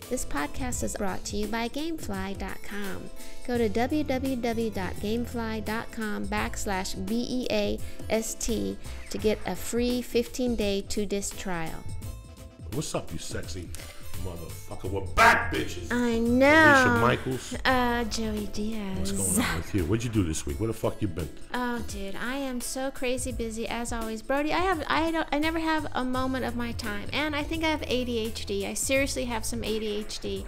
This podcast is brought to you by Gamefly.com. Go to www.gamefly.com/BEAST to get a free 15-day 2-disc trial. What's up, you sexy motherfucker? We're back, bitches. I know. Alicia Michaels. Joey Diaz. What's going on with you? What'd you do this week? Where the fuck you been? Oh, dude, I am so crazy busy as always. Brody, I never have a moment of my time, and I think I have ADHD. I seriously have some ADHD.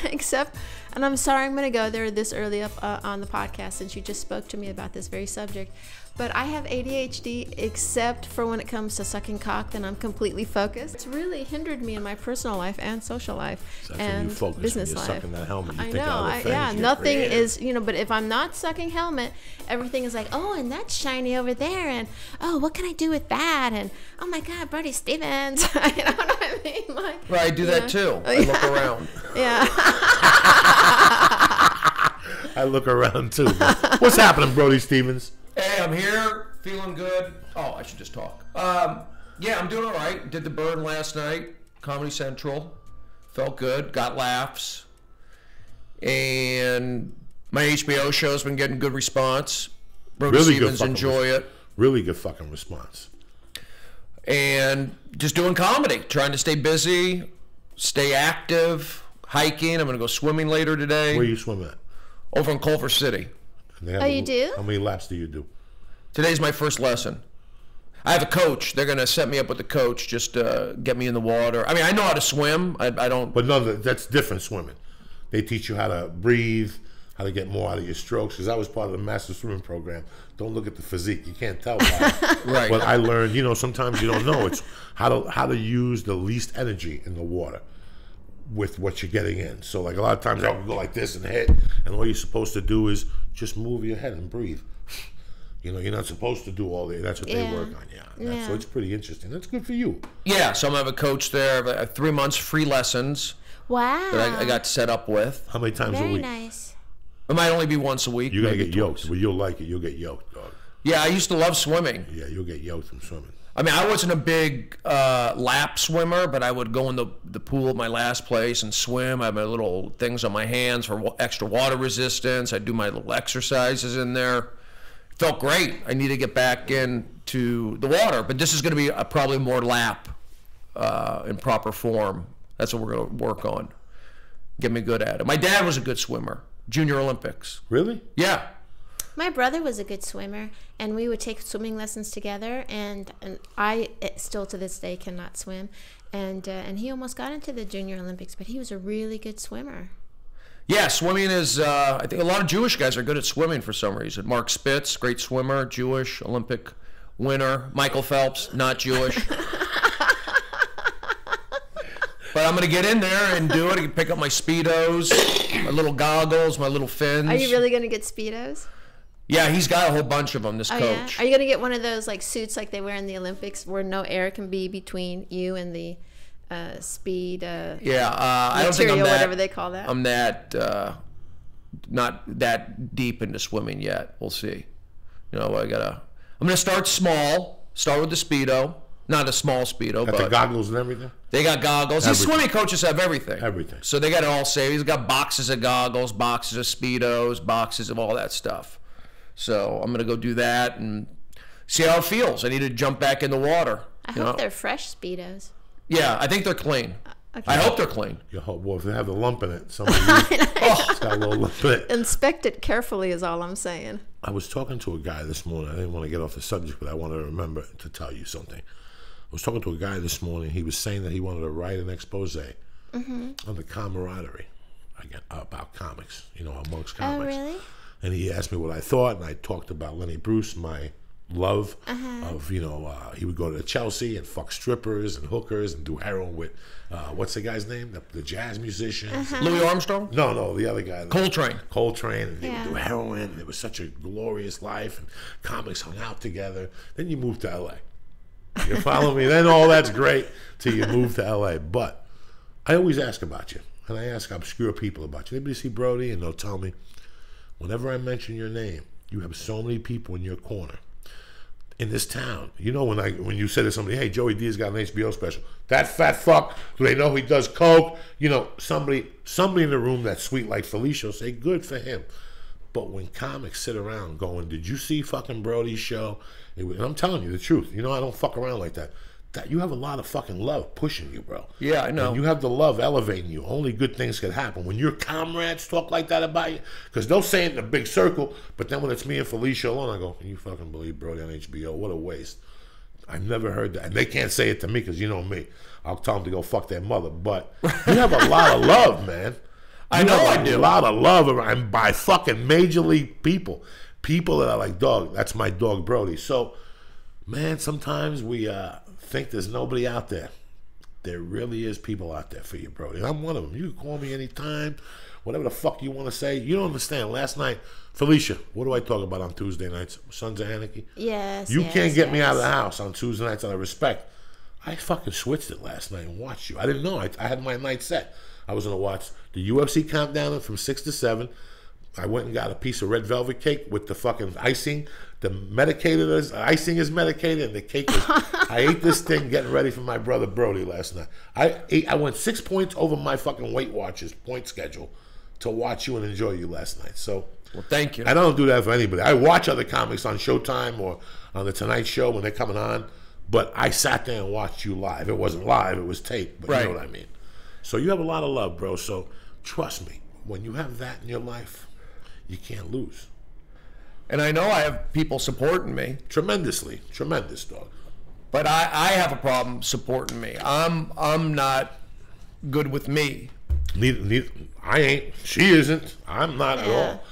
Except, and I'm sorry I'm going to go there this early up on the podcast since you just spoke to me about this very subject. But I have ADHD except for when it comes to sucking cock, then I'm completely focused. It's really hindered me in my personal life and social life and business life. Sucking that helmet, you I think know, other things, yeah, you're nothing creative. is, but if I'm not sucking helmet, everything is like, oh, and that's shiny over there, and oh, what can I do with that? And oh my God, Brody Stevens. You know what I mean? Like, well, I do that too. I look around. Yeah. I look around too. What's happening, Brody Stevens? Hey, I'm here, feeling good. Oh, I should just talk. Yeah, I'm doing all right. Did the Burn last night, Comedy Central. Felt good, got laughs. And my HBO show's been getting good response. Brody Really Stevens good enjoy it. Really good fucking response. And just doing comedy, trying to stay busy, stay active, hiking. I'm going to go swimming later today. Where you swim at? Over in Culver City. Oh, you do? How many laps do you do? Today's my first lesson. I have a coach. They're going to set me up with a coach just to get me in the water. I mean, I know how to swim. I don't... But no, that's different swimming. They teach you how to breathe, how to get more out of your strokes. Because I was part of the master swimming program. Don't look at the physique. You can't tell why. Right. But I learned, sometimes you don't know. It's how to use the least energy in the water with what you're getting in. So like a lot of times I'll go like this and hit, and all you're supposed to do is just move your head and breathe. You're not supposed to do all that. That's what they work on, yeah. So it's pretty interesting. That's good for you. Yeah, so I'm going to have a coach there. I have 3 months free lessons. Wow. That I got set up with. How many times a Very week? nice. It might only be once a week. You're going to maybe get yoked. twice. Well, you'll like it. You'll get yoked, dog. Yeah, I used to love swimming. Yeah, you'll get yoked from swimming. I mean, I wasn't a big lap swimmer, but I would go in the pool at my last place and swim. I have my little things on my hands for extra water resistance. I do my little exercises in there. Felt great. I need to get back into the water, but this is going to be probably more lap in proper form. That's what we're going to work on. Get me good at it. My dad was a good swimmer. Junior Olympics. Really? Yeah. My brother was a good swimmer, and we would take swimming lessons together, and I still to this day cannot swim, and he almost got into the Junior Olympics, but he was a really good swimmer. Yeah, swimming is, I think a lot of Jewish guys are good at swimming for some reason. Mark Spitz, great swimmer, Jewish, Olympic winner. Michael Phelps, not Jewish. But I'm going to get in there and do it. I can pick up my Speedos, my little goggles, my little fins. Are you really going to get Speedos? Yeah, he's got a whole bunch of them, this coach. Yeah? Are you going to get one of those like suits like they wear in the Olympics where no air can be between you and the speed I don't think I'm that, whatever they call that. I'm that not that deep into swimming yet. We'll see. I'm going to start small, start with the Speedo. Not a small Speedo, Got but the goggles and everything? They got goggles. These swimming coaches have everything. Everything. So they got it all saved. He's got boxes of goggles, boxes of Speedos, boxes of all that stuff. So I'm going to go do that and see how it feels. I need to jump back in the water. I hope they're fresh Speedos. Yeah, I think they're clean. Okay. I hope they're clean. You hope, well, if they have the lump in it, it's got a little lump in it. Inspect it carefully is all I'm saying. I was talking to a guy this morning. I didn't want to get off the subject, but I wanted to remember to tell you something. I was talking to a guy this morning. He was saying that he wanted to write an expose on the camaraderie about comics, amongst comics. Oh, really? And he asked me what I thought, and I talked about Lenny Bruce, my love of, he would go to Chelsea and fuck strippers and hookers and do heroin with, what's the guy's name? The jazz musician. Louis Armstrong? No, the other guy. Coltrane. And they would do heroin. And it was such a glorious life, and comics hung out together. Then you moved to L.A. You follow me? Then all that's great till you move to L.A. But I always ask about you, and I ask obscure people about you. Anybody see Brody? And they'll tell me, whenever I mention your name, you have so many people in your corner. in this town. You know, when you say to somebody, hey, Joey D's got an HBO special. That fat fuck, do they know he does coke? You know, somebody in the room that's sweet like Felicia will say, good for him. But when comics sit around going, did you see fucking Brody's show? And I'm telling you the truth. You know, I don't fuck around like that. That you have a lot of fucking love pushing you, bro. Yeah, I know. And you have the love elevating you. Only good things can happen. When your comrades talk like that about you, because they'll say it in a big circle, but then when it's me and Felicia alone, I go, can you fucking believe Brody on HBO? What a waste. I've never heard that. And they can't say it to me because you know me. I'll tell them to go fuck their mother. But you have a lot of love, man. I know I do. A lot of love around by fucking major league people. People that are like, dog, that's my dog Brody. So, man, sometimes we think there's nobody out there. There really is people out there for you, Brody. And I'm one of them. You can call me anytime, whatever the fuck you want to say. You don't understand. Last night, Felicia, what do I talk about on Tuesday nights? Sons of Anarchy? Yes. You can't get me out of the house on Tuesday nights out of respect. I fucking switched it last night and watched you. I didn't know. I had my night set. I was going to watch the UFC countdown from 6 to 7. I went and got a piece of red velvet cake with the fucking icing. The icing is medicated, and the cake is. I ate this thing getting ready for my brother Brody last night. I went 6 points over my fucking Weight Watchers point schedule to watch you and enjoy you last night. So, well, thank you. I don't do that for anybody. I watch other comics on Showtime or on the Tonight Show when they're coming on, but I sat there and watched you live. It wasn't live; it was taped. But right. You know what I mean. So you have a lot of love, bro. So trust me, when you have that in your life, you can't lose. And I know I have people supporting me. Tremendously. Tremendous, dog. But I have a problem supporting me. I'm not good with me. Neither I ain't. She isn't. I'm not at all.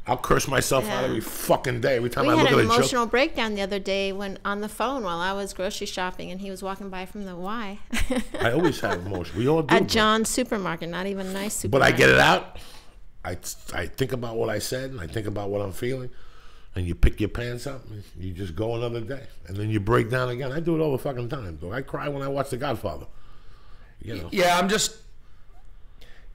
I'll curse myself out every fucking day. Every time I look at a joke. We had an emotional breakdown the other day when on the phone while I was grocery shopping and he was walking by from the Y. I always have emotion. We all do. At John's supermarket, not even a nice supermarket. But I get it out. I think about what I said and I think about what I'm feeling. And you pick your pants up and you just go another day. And then you break down again. I do it all the fucking time. Though. I cry when I watch The Godfather. You know. Yeah, I'm just...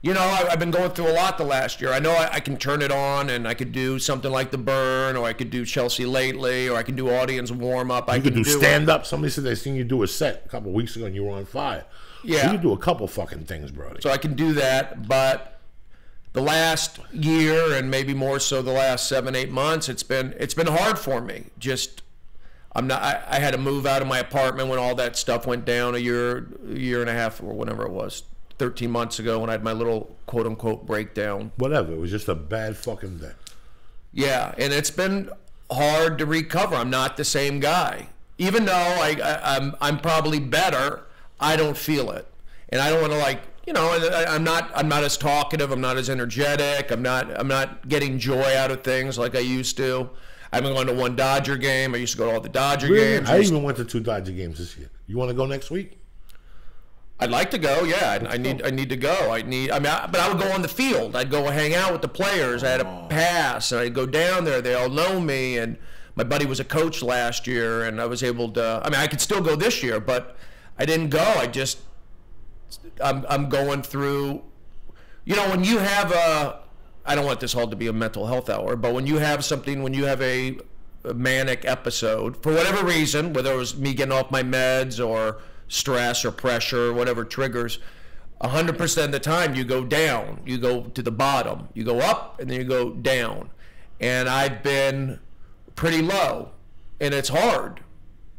You know, I've been going through a lot the last year. I know I can turn it on and I could do something like The Burn, or I could do Chelsea Lately, or I can do audience warm-up. You could do stand-up. Somebody said they seen you do a set a couple of weeks ago and you were on fire. Yeah. So you do a couple fucking things, Brody. So I can do that, but the last year and maybe more so the last 7-8 months, it's been hard for me. Just I had to move out of my apartment when all that stuff went down a year and a half or whatever it was. 13 months ago when I had my little quote-unquote breakdown. Whatever. It was just a bad fucking day. Yeah, and it's been hard to recover. I'm not the same guy. Even though I'm probably better, I don't feel it. And I don't want to, like, you know, I'm not as talkative, I'm not as energetic, I'm not getting joy out of things like I used to. I haven't gone to one Dodger game. I used to go to all the Dodger games. I even went to 2 Dodger games this year. You want to go next week? I'd like to go. Yeah, I need to go. But I would go on the field. I'd go hang out with the players. I had a pass, and I'd go down there. They all know me, and my buddy was a coach last year, and I was able to. I mean, I could still go this year, but I didn't go. I'm going through. You know, when you have I don't want this all to be a mental health hour, but when you have a manic episode for whatever reason, whether it was me getting off my meds or stress or pressure or whatever triggers, 100% of the time you go down, you go to the bottom, you go up and then you go down. And I've been pretty low and it's hard.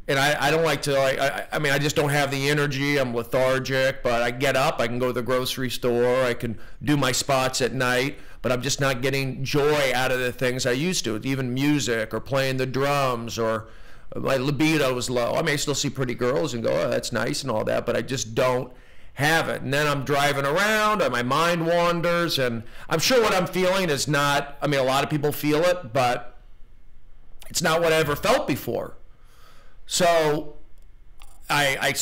And I don't like to, I just don't have the energy. I'm lethargic, but I get up, I can go to the grocery store, I can do my spots at night, but I'm just not getting joy out of the things I used to, even music or playing the drums, or my libido is low. I may still see pretty girls and go, oh, that's nice and all that, but I just don't have it. And then I'm driving around and my mind wanders, and I'm sure what I'm feeling is not, a lot of people feel it, but it's not what I ever felt before. So I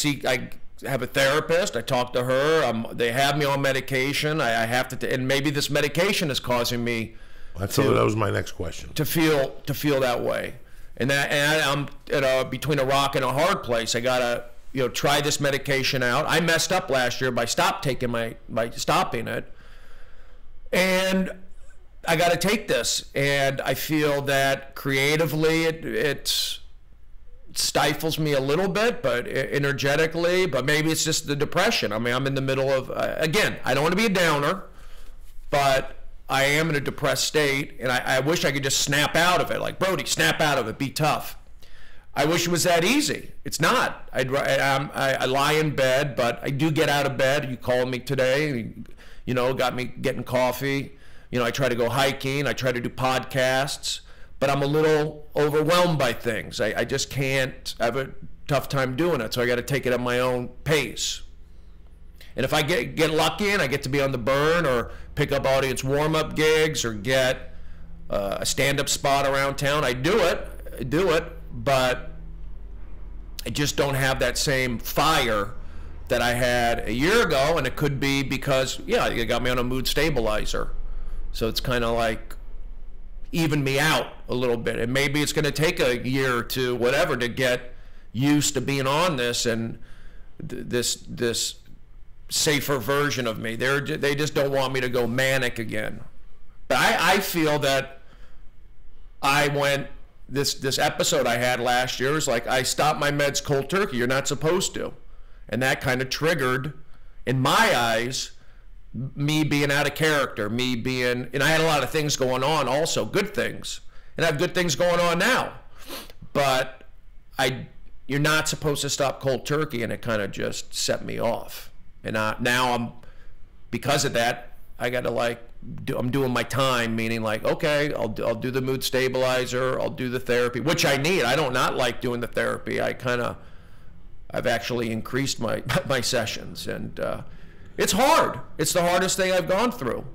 have a therapist. I talk to her. They have me on medication. I have to, and maybe this medication is causing me. That was my next question. To feel that way. And I'm between a rock and a hard place. I gotta try this medication out. I messed up last year by stopping it, and I gotta take this. And I feel that creatively it's stifles me a little bit, but energetically, but maybe it's just the depression. I mean, I'm in the middle of, again, I don't want to be a downer, but I am in a depressed state, and I wish I could just snap out of it. Like, Brody, snap out of it, be tough. I wish it was that easy. It's not. I lie in bed, but I do get out of bed. You called me today, you know, got me getting coffee. You know, I try to go hiking. I try to do podcasts. But I'm a little overwhelmed by things. I just can't. I have a tough time doing it, so I got to take it at my own pace. And if I get lucky and I get to be on the burn or pick up audience warm-up gigs or get a stand-up spot around town, I do it. But I just don't have that same fire that I had a year ago, and it could be because, yeah, you got me on a mood stabilizer. So it's kind of like even me out a little bit, and maybe it's going to take a year or two, whatever, to get used to being on this and this safer version of me. They just don't want me to go manic again. But I feel that I went this episode I had last year is like I stopped my meds cold turkey. You're not supposed to, and that kind of triggered, in my eyes, me being out of character, and I had a lot of things going on also, good things, and I have good things going on now, but you're not supposed to stop cold turkey, and it kind of just set me off, and now I'm, because of that, I got to I'm doing my time, meaning like, okay, I'll do the mood stabilizer, I'll do the therapy, which I need. I don't not like doing the therapy. I've actually increased my sessions, and it's hard. It's the hardest thing I've gone through.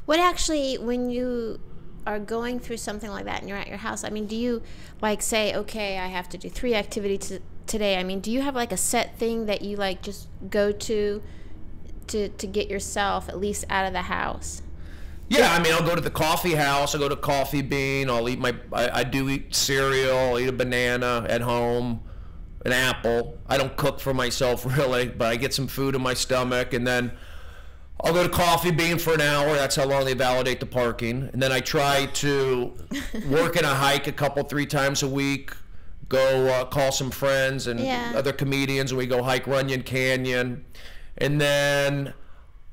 What actually, when you are going through something like that and you're at your house, I mean, do you like say, okay, I have to do 3 activities today? I mean, do you have like a set thing that you like just go to get yourself at least out of the house? Yeah, I mean, I'll go to the coffee house. I'll go to Coffee Bean. I'll eat I do eat cereal. I'll eat a banana at home. An apple. I don't cook for myself really, but I get some food in my stomach, and then I'll go to Coffee Bean for an hour. That's how long they validate the parking. And then I try to work in a hike a couple, 3 times a week. Go call some friends and other comedians, and we go hike Runyon Canyon. And then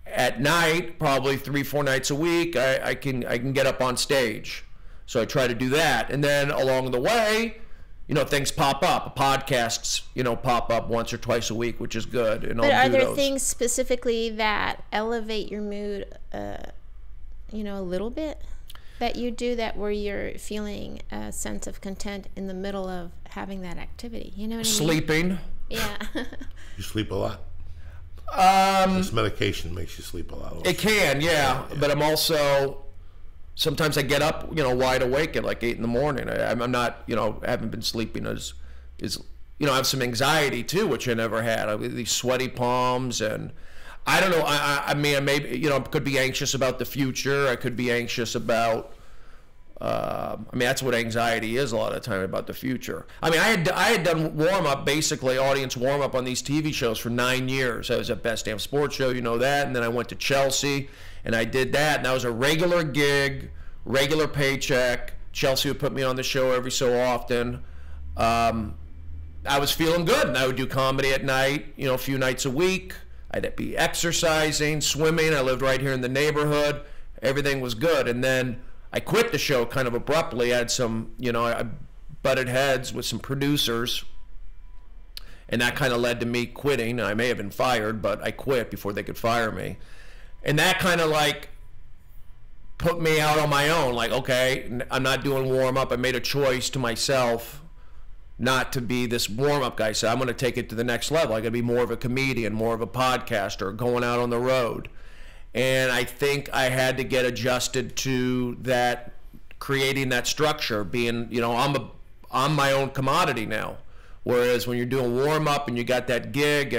at night, probably 3-4 nights a week, I can get up on stage. So I try to do that, and then along the way, you know, things pop up. Podcasts, you know, pop up once or twice a week, which is good. And but are there things specifically that elevate your mood, you know, a little bit that you do that where you're feeling a sense of content in the middle of having that activity? You know what I mean? Sleeping. Yeah. You sleep a lot? This medication makes you sleep a lot. Also. It can, yeah. But I'm also... Sometimes I get up, you know, wide awake at like 8 in the morning. I'm not, you know, I haven't been sleeping as, you know, I have some anxiety too, which I never had. I have these sweaty palms, and I don't know. I mean, maybe, you know, I could be anxious about the future. I could be anxious about, I mean, that's what anxiety is a lot of the time, about the future. I mean, I had done warm-up, basically audience warm-up on these TV shows for 9 years. I was at Best Damn Sports Show, you know that, and then I went to Chelsea. And I did that, and that was a regular gig, regular paycheck. Chelsea would put me on the show every so often. I was feeling good, and I would do comedy at night, you know, a few nights a week. I'd be exercising, swimming. I lived right here in the neighborhood. Everything was good. And then I quit the show kind of abruptly. I had some, you know, I butted heads with some producers, and that kind of led to me quitting. I may have been fired, but I quit before they could fire me. And that kind of like put me out on my own. Like, okay, I'm not doing warm-up. I made a choice to myself not to be this warm-up guy. So I'm going to take it to the next level. I got to be more of a comedian, more of a podcaster, going out on the road. And I think I had to get adjusted to that, creating that structure, being, you know, I'm my own commodity now. Whereas when you're doing warm-up and you got that gig,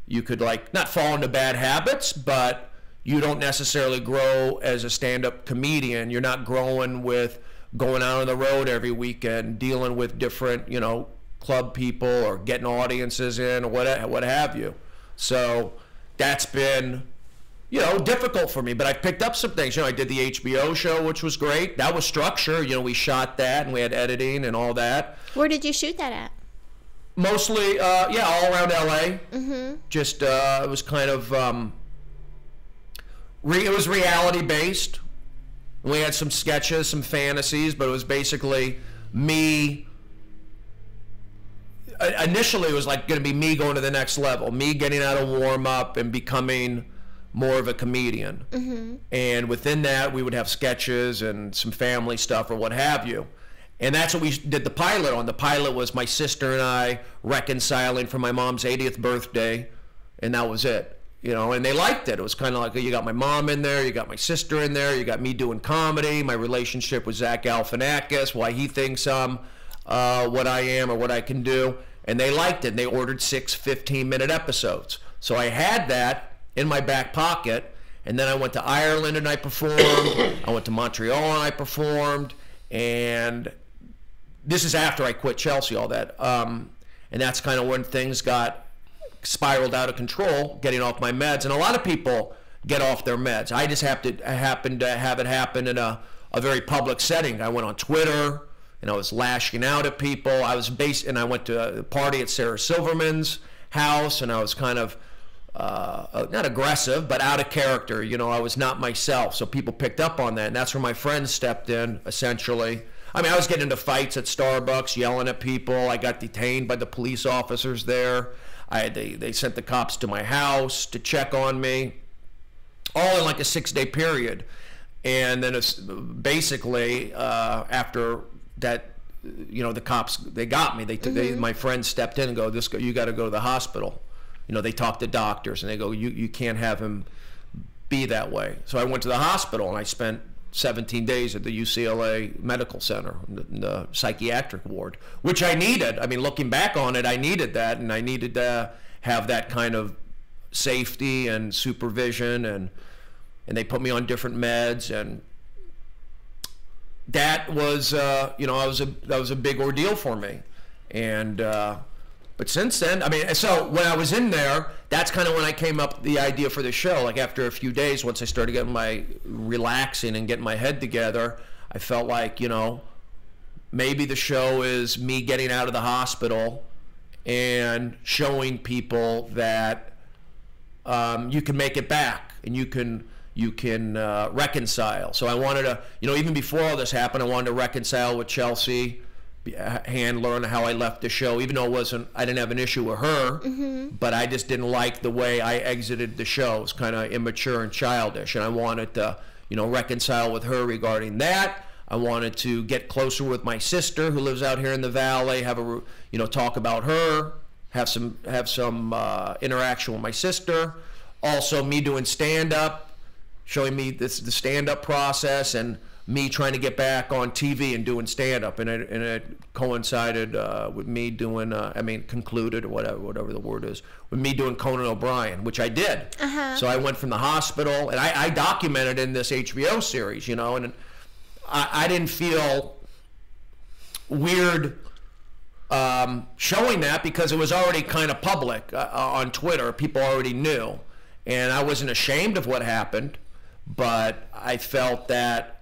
you could like not fall into bad habits, but you don't necessarily grow as a stand-up comedian. You're not growing with going out on the road every weekend, dealing with different, you know, club people or getting audiences in or what have you. So that's been, you know, difficult for me. But I picked up some things. You know, I did the HBO show, which was great. That was structure. You know, we shot that and we had editing and all that. Where did you shoot that at? Mostly, yeah, all around LA. Just it was kind of it was reality based. We had some sketches, some fantasies, but it was basically me. Initially, it was like going to be me going to the next level, me getting out of warm up and becoming more of a comedian. And within that, we would have sketches and some family stuff or what have you. And that's what we did the pilot on. The pilot was my sister and I reconciling for my mom's 80th birthday, and that was it. You know, and they liked it. It was kind of like, you got my mom in there, you got my sister in there, you got me doing comedy, my relationship with Zach Galifianakis, why he thinks I'm what I am or what I can do. And they liked it. And they ordered 6 15-minute episodes. So I had that in my back pocket. And then I went to Ireland and I performed. I went to Montreal and I performed. And this is after I quit Chelsea, all that. And that's kind of when things got spiraled out of control, getting off my meds. And a lot of people get off their meds. I just happened to have it happen in a very public setting. I went on Twitter and I was lashing out at people. And I went to a party at Sarah Silverman's house, and I was kind of not aggressive, but out of character. You know, I was not myself. So people picked up on that, and that's where my friends stepped in, essentially. I mean, I was getting into fights at Starbucks, yelling at people. I got detained by the police officers there. They sent the cops to my house to check on me, all in like a 6-day period. And then it's basically after that, you know, the cops, they got me. My friends stepped in and go, you got to go to the hospital. You know, they talk to doctors and they go, you can't have him be that way. So I went to the hospital and I spent 17 days at the UCLA Medical Center, in the psychiatric ward, which I needed. I mean, looking back on it, I needed that, and I needed to have that kind of safety and supervision, and they put me on different meds, and that was, you know, that was a big ordeal for me. And but since then, I mean, so when I was in there, that's kind of when I came up with the idea for the show. Like after a few days, once I started getting relaxing and getting my head together, I felt like, you know, maybe the show is me getting out of the hospital and showing people that you can make it back and you can reconcile. So I wanted to, you know, even before all this happened, I wanted to reconcile with Chelsea Handler and how I left the show, even though I didn't have an issue with her, but I just didn't like the way I exited the show. It was kind of immature and childish, and I wanted to, you know, reconcile with her regarding that. I wanted to get closer with my sister who lives out here in the Valley, talk about her, have some interaction with my sister. Also, me doing stand-up, showing me the stand-up process, and me trying to get back on TV and doing stand-up, and it coincided with me doing, concluded, or whatever the word is, with me doing Conan O'Brien, which I did. So I went from the hospital, and I documented in this HBO series, you know, and I didn't feel weird showing that because it was already kind of public on Twitter. People already knew, and I wasn't ashamed of what happened, but I felt that,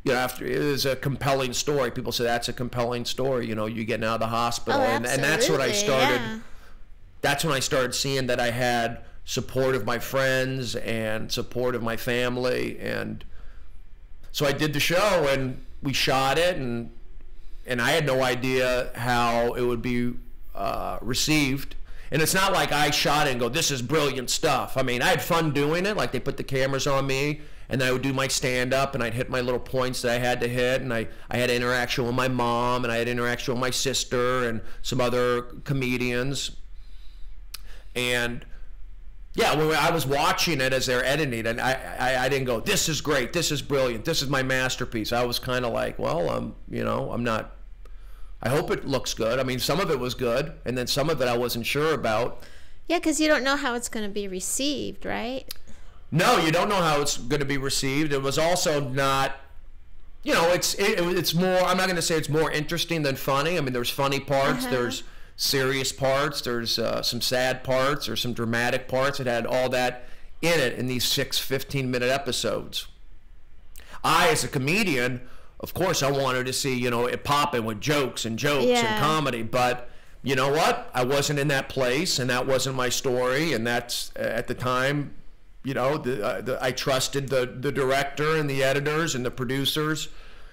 you know, after it was a compelling story. People say that's a compelling story. You know, you getting out of the hospital, and that's what I started. Yeah. That's when I started seeing that I had support of my friends and support of my family, and so I did the show and we shot it, and I had no idea how it would be received. And it's not like I shot it and go, this is brilliant stuff. I mean, I had fun doing it. Like, they put the cameras on me, and I would do my stand-up, and I'd hit my little points that I had to hit, and I had interaction with my mom, and I had interaction with my sister and some other comedians. And yeah, when I was watching it as they're editing it, and I didn't go, this is great, this is brilliant, this is my masterpiece. I was kind of like, well, I'm not, I hope it looks good. I mean, some of it was good, and then some of it I wasn't sure about. Yeah, because you don't know how it's going to be received, right? No, you don't know how it's going to be received. It was also not, you know, it's more, I'm not going to say it's more interesting than funny. I mean, there's funny parts, there's serious parts, there's some sad parts, there's some dramatic parts. It had all that in it in these 6 15-minute episodes. I, as a comedian, of course, I wanted to see, you know, it popping with jokes and comedy, but you know what? I wasn't in that place, and that wasn't my story, and that's at the time, you know, I trusted the director and the editors and the producers,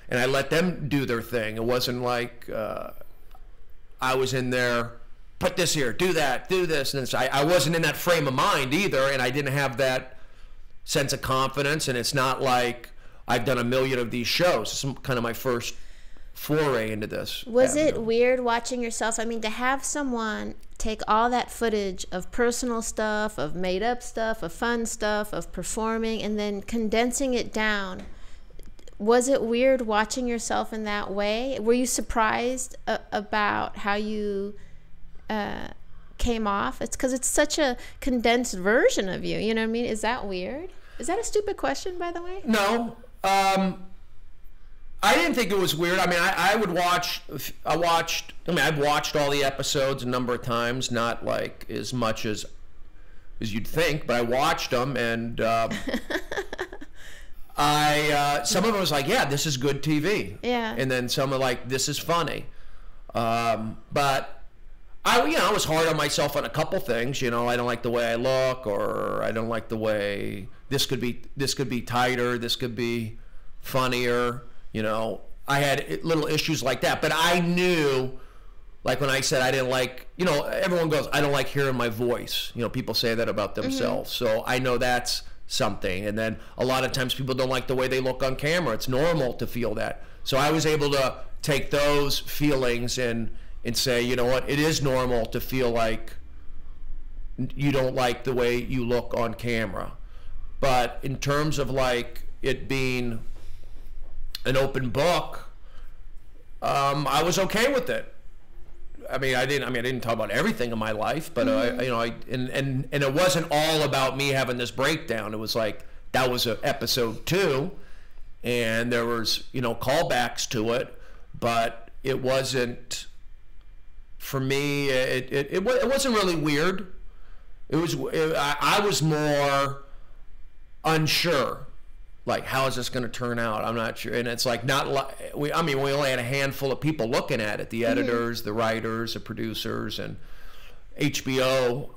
and I let them do their thing. It wasn't like I was in there, put this here, do that, do this, and I wasn't in that frame of mind either, and I didn't have that sense of confidence, and it's not like I've done a million of these shows. It's kind of my first foray into this. Was it weird watching yourself? I mean, to have someone take all that footage of personal stuff, of made up stuff, of fun stuff, of performing, and then condensing it down. Was it weird watching yourself in that way? Were you surprised about how you came off? It's because it's such a condensed version of you. You know what I mean? Is that weird? Is that a stupid question, by the way? No. I didn't think it was weird. I mean, I've watched all the episodes a number of times, not like as much as you'd think, but I watched them, and some of it was like, yeah, this is good TV. Yeah. And then some are like, this is funny. But I was hard on myself on a couple things. You know, I don't like the way I look, or I don't like the way this could be tighter, this could be funnier. You know, I had little issues like that, but I knew, like when I said I didn't like, you know, everyone goes, I don't like hearing my voice. You know, people say that about themselves. So I know that's something. And then a lot of times people don't like the way they look on camera. It's normal to feel that. So I was able to take those feelings and say, you know what, it is normal to feel like you don't like the way you look on camera. But in terms of like it being an open book, I was okay with it. I didn't talk about everything in my life, but and it wasn't all about me having this breakdown. It was like that was episode 2, and there was, you know, callbacks to it, but it wasn't, for me. It wasn't really weird. I was more unsure. Like, how is this going to turn out? I'm not sure. And it's like, not like, we only had a handful of people looking at it, the editors, the writers, the producers, and HBO,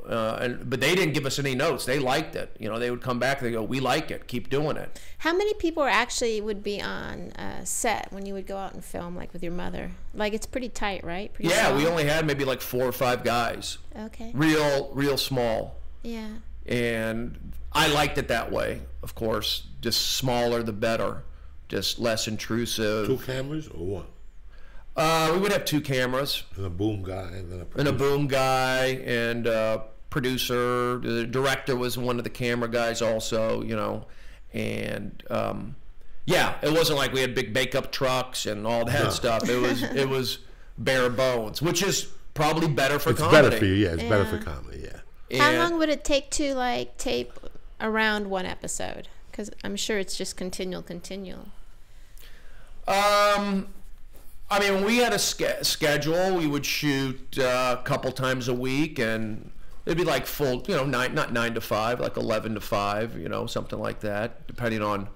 but they didn't give us any notes. They liked it. You know, they would come back, they go, we like it, keep doing it. How many people actually would be on set when you would go out and film, like with your mother? Like, it's pretty tight, right? Pretty yeah, small. we only had maybe like 4 or 5 guys. Okay. Real small. Yeah. And I liked it that way, of course. Just smaller the better, just less intrusive. 2 cameras or what? We would have 2 cameras. And a boom guy and then a producer. And a boom guy and a producer. The director was one of the camera guys also, you know. And yeah, it wasn't like we had big makeup trucks and all that stuff. It was bare bones, which is probably better for comedy. It's better for you, yeah. It's better for comedy, yeah. How long would it take to like tape around one episode? Because I'm sure it's just continual. I mean, when we had a schedule, we would shoot a couple times a week, and it'd be like full, you know, not 9 to 5, like 11 to 5, you know, something like that, depending on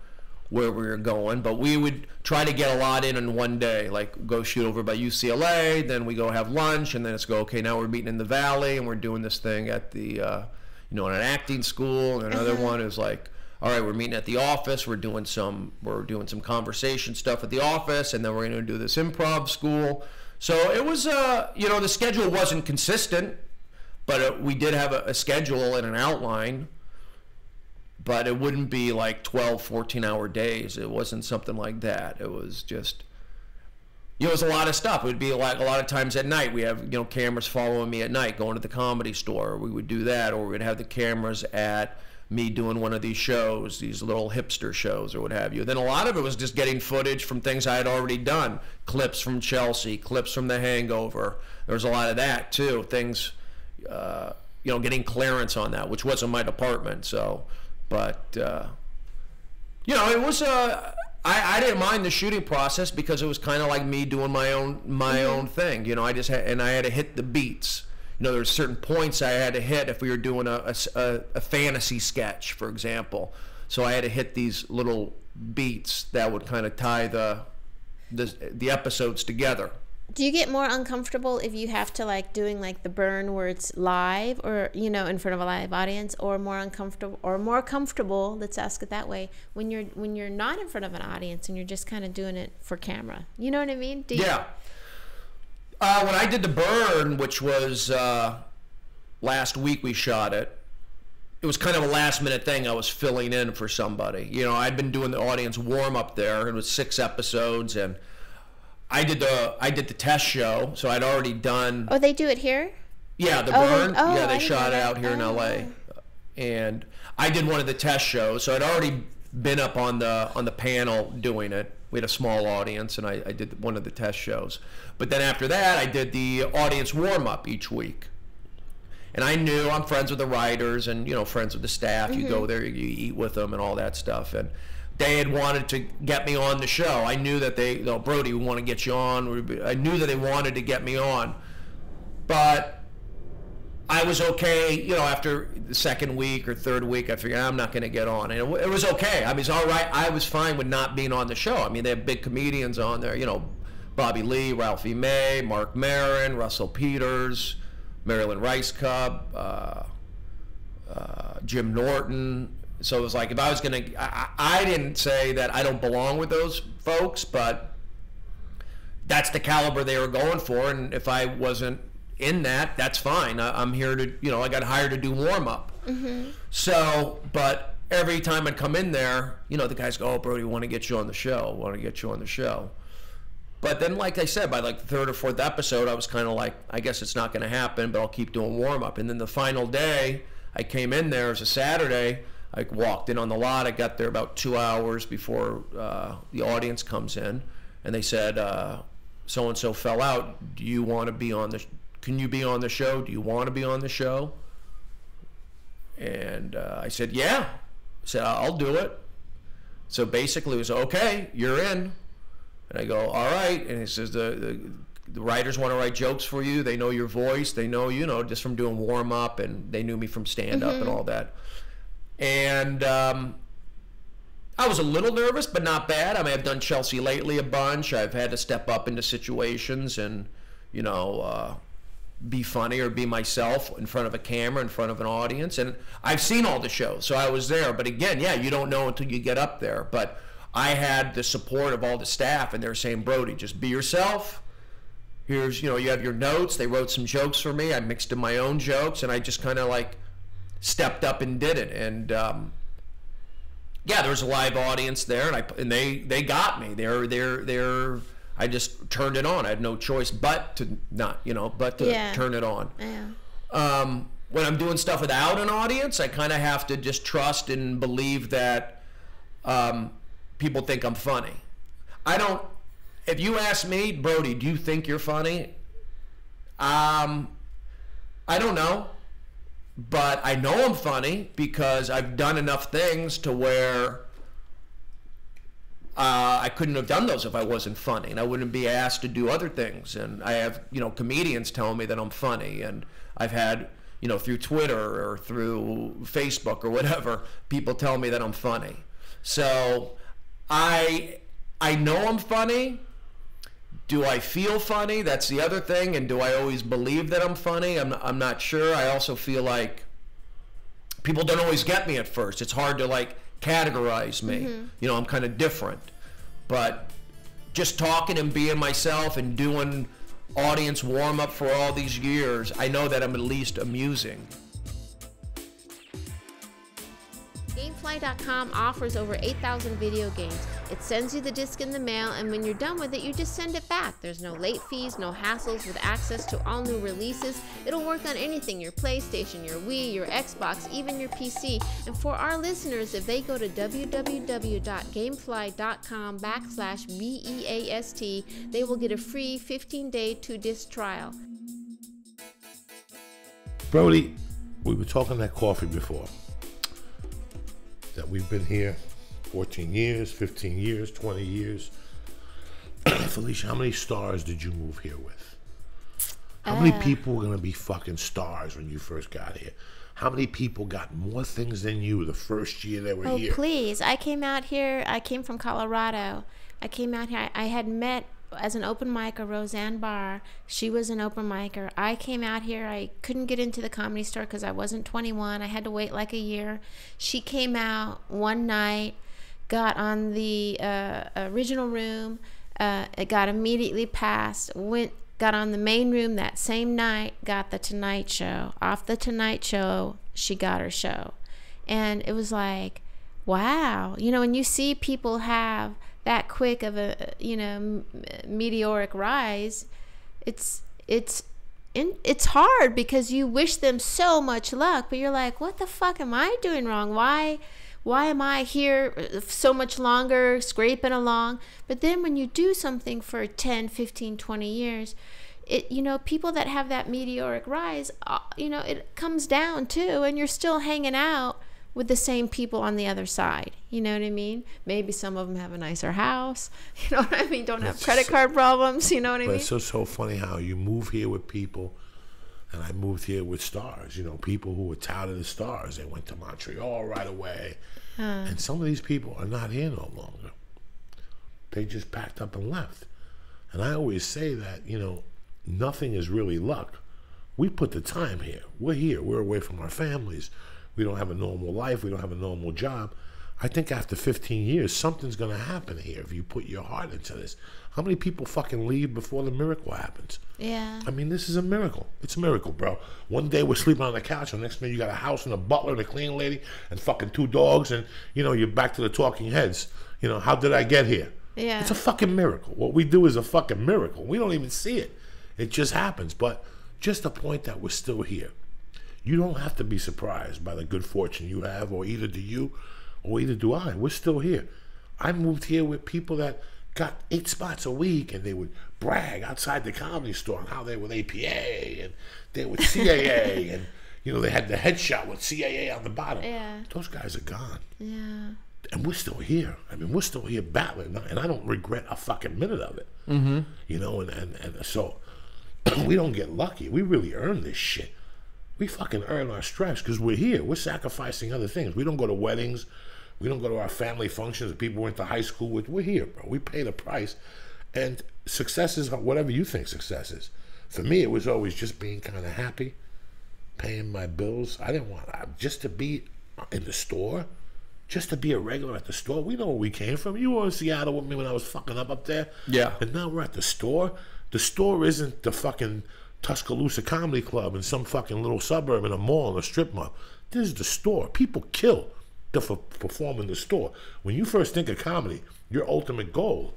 where we were going. But we would try to get a lot in one day, like go shoot over by UCLA, then we go have lunch, and then it's go, okay, now we're meeting in the Valley, and we're doing this thing at the, you know, in an acting school, and another one is like, all right, we're meeting at the office. We're doing some conversation stuff at the office, and then we're going to do this improv school. So it was, you know, the schedule wasn't consistent, but we did have a schedule and an outline. But it wouldn't be like 12, 14-hour days. It wasn't something like that. It was just, you know, it was a lot of stuff. It would be like a lot of times at night. We have, you know, cameras following me at night, going to the Comedy Store. We would do that, or we'd have the cameras at me doing one of these shows, these little hipster shows or what have you. Then a lot of it was just getting footage from things I had already done, clips from Chelsea, clips from The Hangover. There was a lot of that too, things, you know, getting clearance on that, which wasn't my department. So, but, you know, it was, I didn't mind the shooting process because it was kind of like me doing my own thing. You know, I had to hit the beats. You know, there's certain points I had to hit if we were doing a fantasy sketch, for example. So I had to hit these little beats that would kind of tie the episodes together. Do you get more uncomfortable if you have to like doing like the burn where it's live or in front of a live audience, or more uncomfortable or more comfortable, let's ask it that way, when you're not in front of an audience and you're just kind of doing it for camera? You know what I mean? Yeah. When I did the burn, which was last week we shot it, it was kind of a last minute thing. I was filling in for somebody. I'd been doing the audience warm up there. It was 6 episodes, and I did the test show, so I'd already done. Oh, they do it here? Yeah, the burn. Yeah, they I shot it out here in LA, and I did one of the test shows, so I'd already been up on the panel doing it. We had a small audience, and I did one of the test shows. But then after that, I did the audience warm up each week, and I knew I'm friends with the writers and friends with the staff. You go there, you eat with them, and all that stuff, and they had wanted to get me on the show. I knew that Brody, we want to get you on. I knew that they wanted to get me on. But I was okay, after the second week or third week, I figured I'm not going to get on. And it was okay. I mean, it's all right. I was fine with not being on the show. I mean, they have big comedians on there, Bobby Lee, Ralphie May, Mark Maron, Russell Peters, Marilyn Rice Cub, Jim Norton. So it was like, if I was going to, I didn't say that I don't belong with those folks, but that's the caliber they were going for. And if I wasn't in that, that's fine. I'm here to, I got hired to do warm up. So, but every time I'd come in there, the guys go, oh, Brody, we want to get you on the show. But then, like I said, by like the 3rd or 4th episode, I was kind of like, I guess it's not going to happen, but I'll keep doing warm up. And then the final day, I came in there, it was a Saturday. I walked in on the lot. I got there about 2 hours before the audience comes in, and they said, so and so fell out. Do you want to be on the? Can you be on the show? Do you want to be on the show? And I said, yeah. I said, I'll do it. So basically, it was okay. You're in. And I go, all right. And he says, the writers want to write jokes for you. They know your voice. They know just from doing warm up, and they knew me from stand up and all that. And I was a little nervous, but not bad. I mean, I've done Chelsea Lately a bunch. I've had to step up into situations and, be funny or be myself in front of a camera, in front of an audience. And I've seen all the shows, so I was there. But again, yeah, you don't know until you get up there. But I had the support of all the staff, and they're saying, Brody, just be yourself. Here's, you have your notes. They wrote some jokes for me. I mixed in my own jokes, and I just kind of like stepped up and did it. And yeah, there was a live audience there, and they got me. I just turned it on. I had no choice but to turn it on. Yeah. When I'm doing stuff without an audience, I kind of have to just trust and believe that people think I'm funny. If you ask me, Brody, do you think you're funny? I don't know. But I know I'm funny because I've done enough things to where I couldn't have done those if I wasn't funny, and I wouldn't be asked to do other things. And I have, comedians telling me that I'm funny, and I've had, through Twitter or through Facebook or whatever, people tell me that I'm funny. So I know I'm funny. Do I feel funny? That's the other thing. And do I always believe that I'm funny? I'm not sure. I also feel like people don't always get me at first. It's hard to like categorize me. I'm kind of different. But just talking and being myself and doing audience warm up for all these years, I know that I'm at least amusing. Gamefly.com offers over 8,000 video games. It sends you the disc in the mail, and when you're done with it, you just send it back. There's no late fees, no hassles, with access to all new releases. It'll work on anything, your PlayStation, your Wii, your Xbox, even your PC. And for our listeners, if they go to www.gamefly.com/BEAST, they will get a free 15-day 2-disc trial. Brody, we were talking that coffee before. That we've been here 14 years, 15 years, 20 years. Felicia, how many stars did you move here with? How many people were going to be fucking stars when you first got here? How many people got more things than you the first year they were here? Oh, please. I came out here. I came from Colorado. I came out here. I had met as an open micer, Roseanne Barr, she was an open micer. I came out here. I couldn't get into the Comedy Store because I wasn't 21. I had to wait like a year. She came out one night, got on the original room. It got immediately passed. Got on the main room that same night. Got the Tonight Show. Off the Tonight Show, she got her show, and it was like, wow. You know, when you see people have that quick of a, you know, meteoric rise, it's hard because you wish them so much luck, but you're like, what the fuck am I doing wrong? Why am I here so much longer, scraping along? But then when you do something for 10, 15, 20 years, you know, people that have that meteoric rise, you know, it comes down too, and you're still hanging out with the same people on the other side. You know what I mean? Maybe some of them have a nicer house. You know what I mean? Don't have credit card problems. You know what I mean? It's so funny how you move here with people, and I moved here with stars. You know, people who were touted as stars. They went to Montreal right away. And some of these people are not here no longer. They just packed up and left. And I always say that, you know, nothing is really luck. We put the time here. We're here. We're away from our families. We don't have a normal life. We don't have a normal job. I think after 15 years, something's going to happen here if you put your heart into this. How many people fucking leave before the miracle happens? Yeah. I mean, this is a miracle. It's a miracle, bro. One day we're sleeping on the couch, and the next minute you got a house and a butler and a cleaning lady and fucking 2 dogs, and, you know, you're back to the talking heads. You know, how did I get here? Yeah. It's a fucking miracle. What we do is a fucking miracle. We don't even see it. It just happens. But just the point that we're still here. You don't have to be surprised by the good fortune you have, or either do you, or either do I. We're still here. I moved here with people that got 8 spots a week, and they would brag outside the Comedy Store on how they were APA, and they were CAA, and, you know, they had the headshot with CAA on the bottom. Yeah. Those guys are gone. Yeah. And we're still here. I mean, we're still here battling, and I don't regret a fucking minute of it. Mm-hmm. You know, and so we don't get lucky. We really earn this shit. We fucking earn our stripes because we're here. We're sacrificing other things. We don't go to weddings. We don't go to our family functions that people went to high school with. We're here, bro. We pay the price. And success is whatever you think success is. For me, it was always just being kind of happy, paying my bills. I didn't want just to be in the store, just to be a regular at the store. We know where we came from. You were in Seattle with me when I was fucking up there. Yeah. And now we're at the store. The store isn't the fucking Tuscaloosa Comedy Club in some fucking little suburb in a mall, in a strip mall. This is the store. People kill to perform in the store. When you first think of comedy, your ultimate goal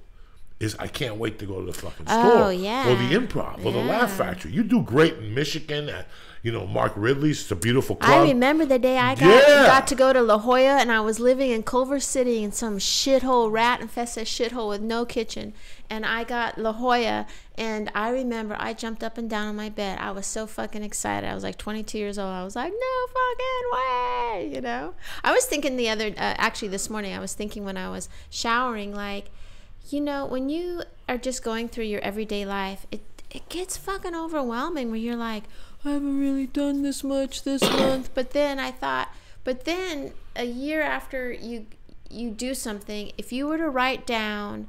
is, I can't wait to go to the fucking store. Oh, yeah. Or the Improv, or the Laugh Factory. You do great in Michigan at, you know, Mark Ridley's. It's a beautiful club. I remember the day I got to go to La Jolla, and I was living in Culver City in some shithole, rat-infested shithole with no kitchen. And I got La Jolla, and I remember I jumped up and down on my bed. I was so fucking excited. I was like 22 years old. I was like, no fucking way, you know? I was thinking actually this morning, I was thinking when I was showering, like, you know, when you are just going through your everyday life, it gets fucking overwhelming where you're like, I haven't really done this much this month. But then I thought, a year after you do something, if you were to write down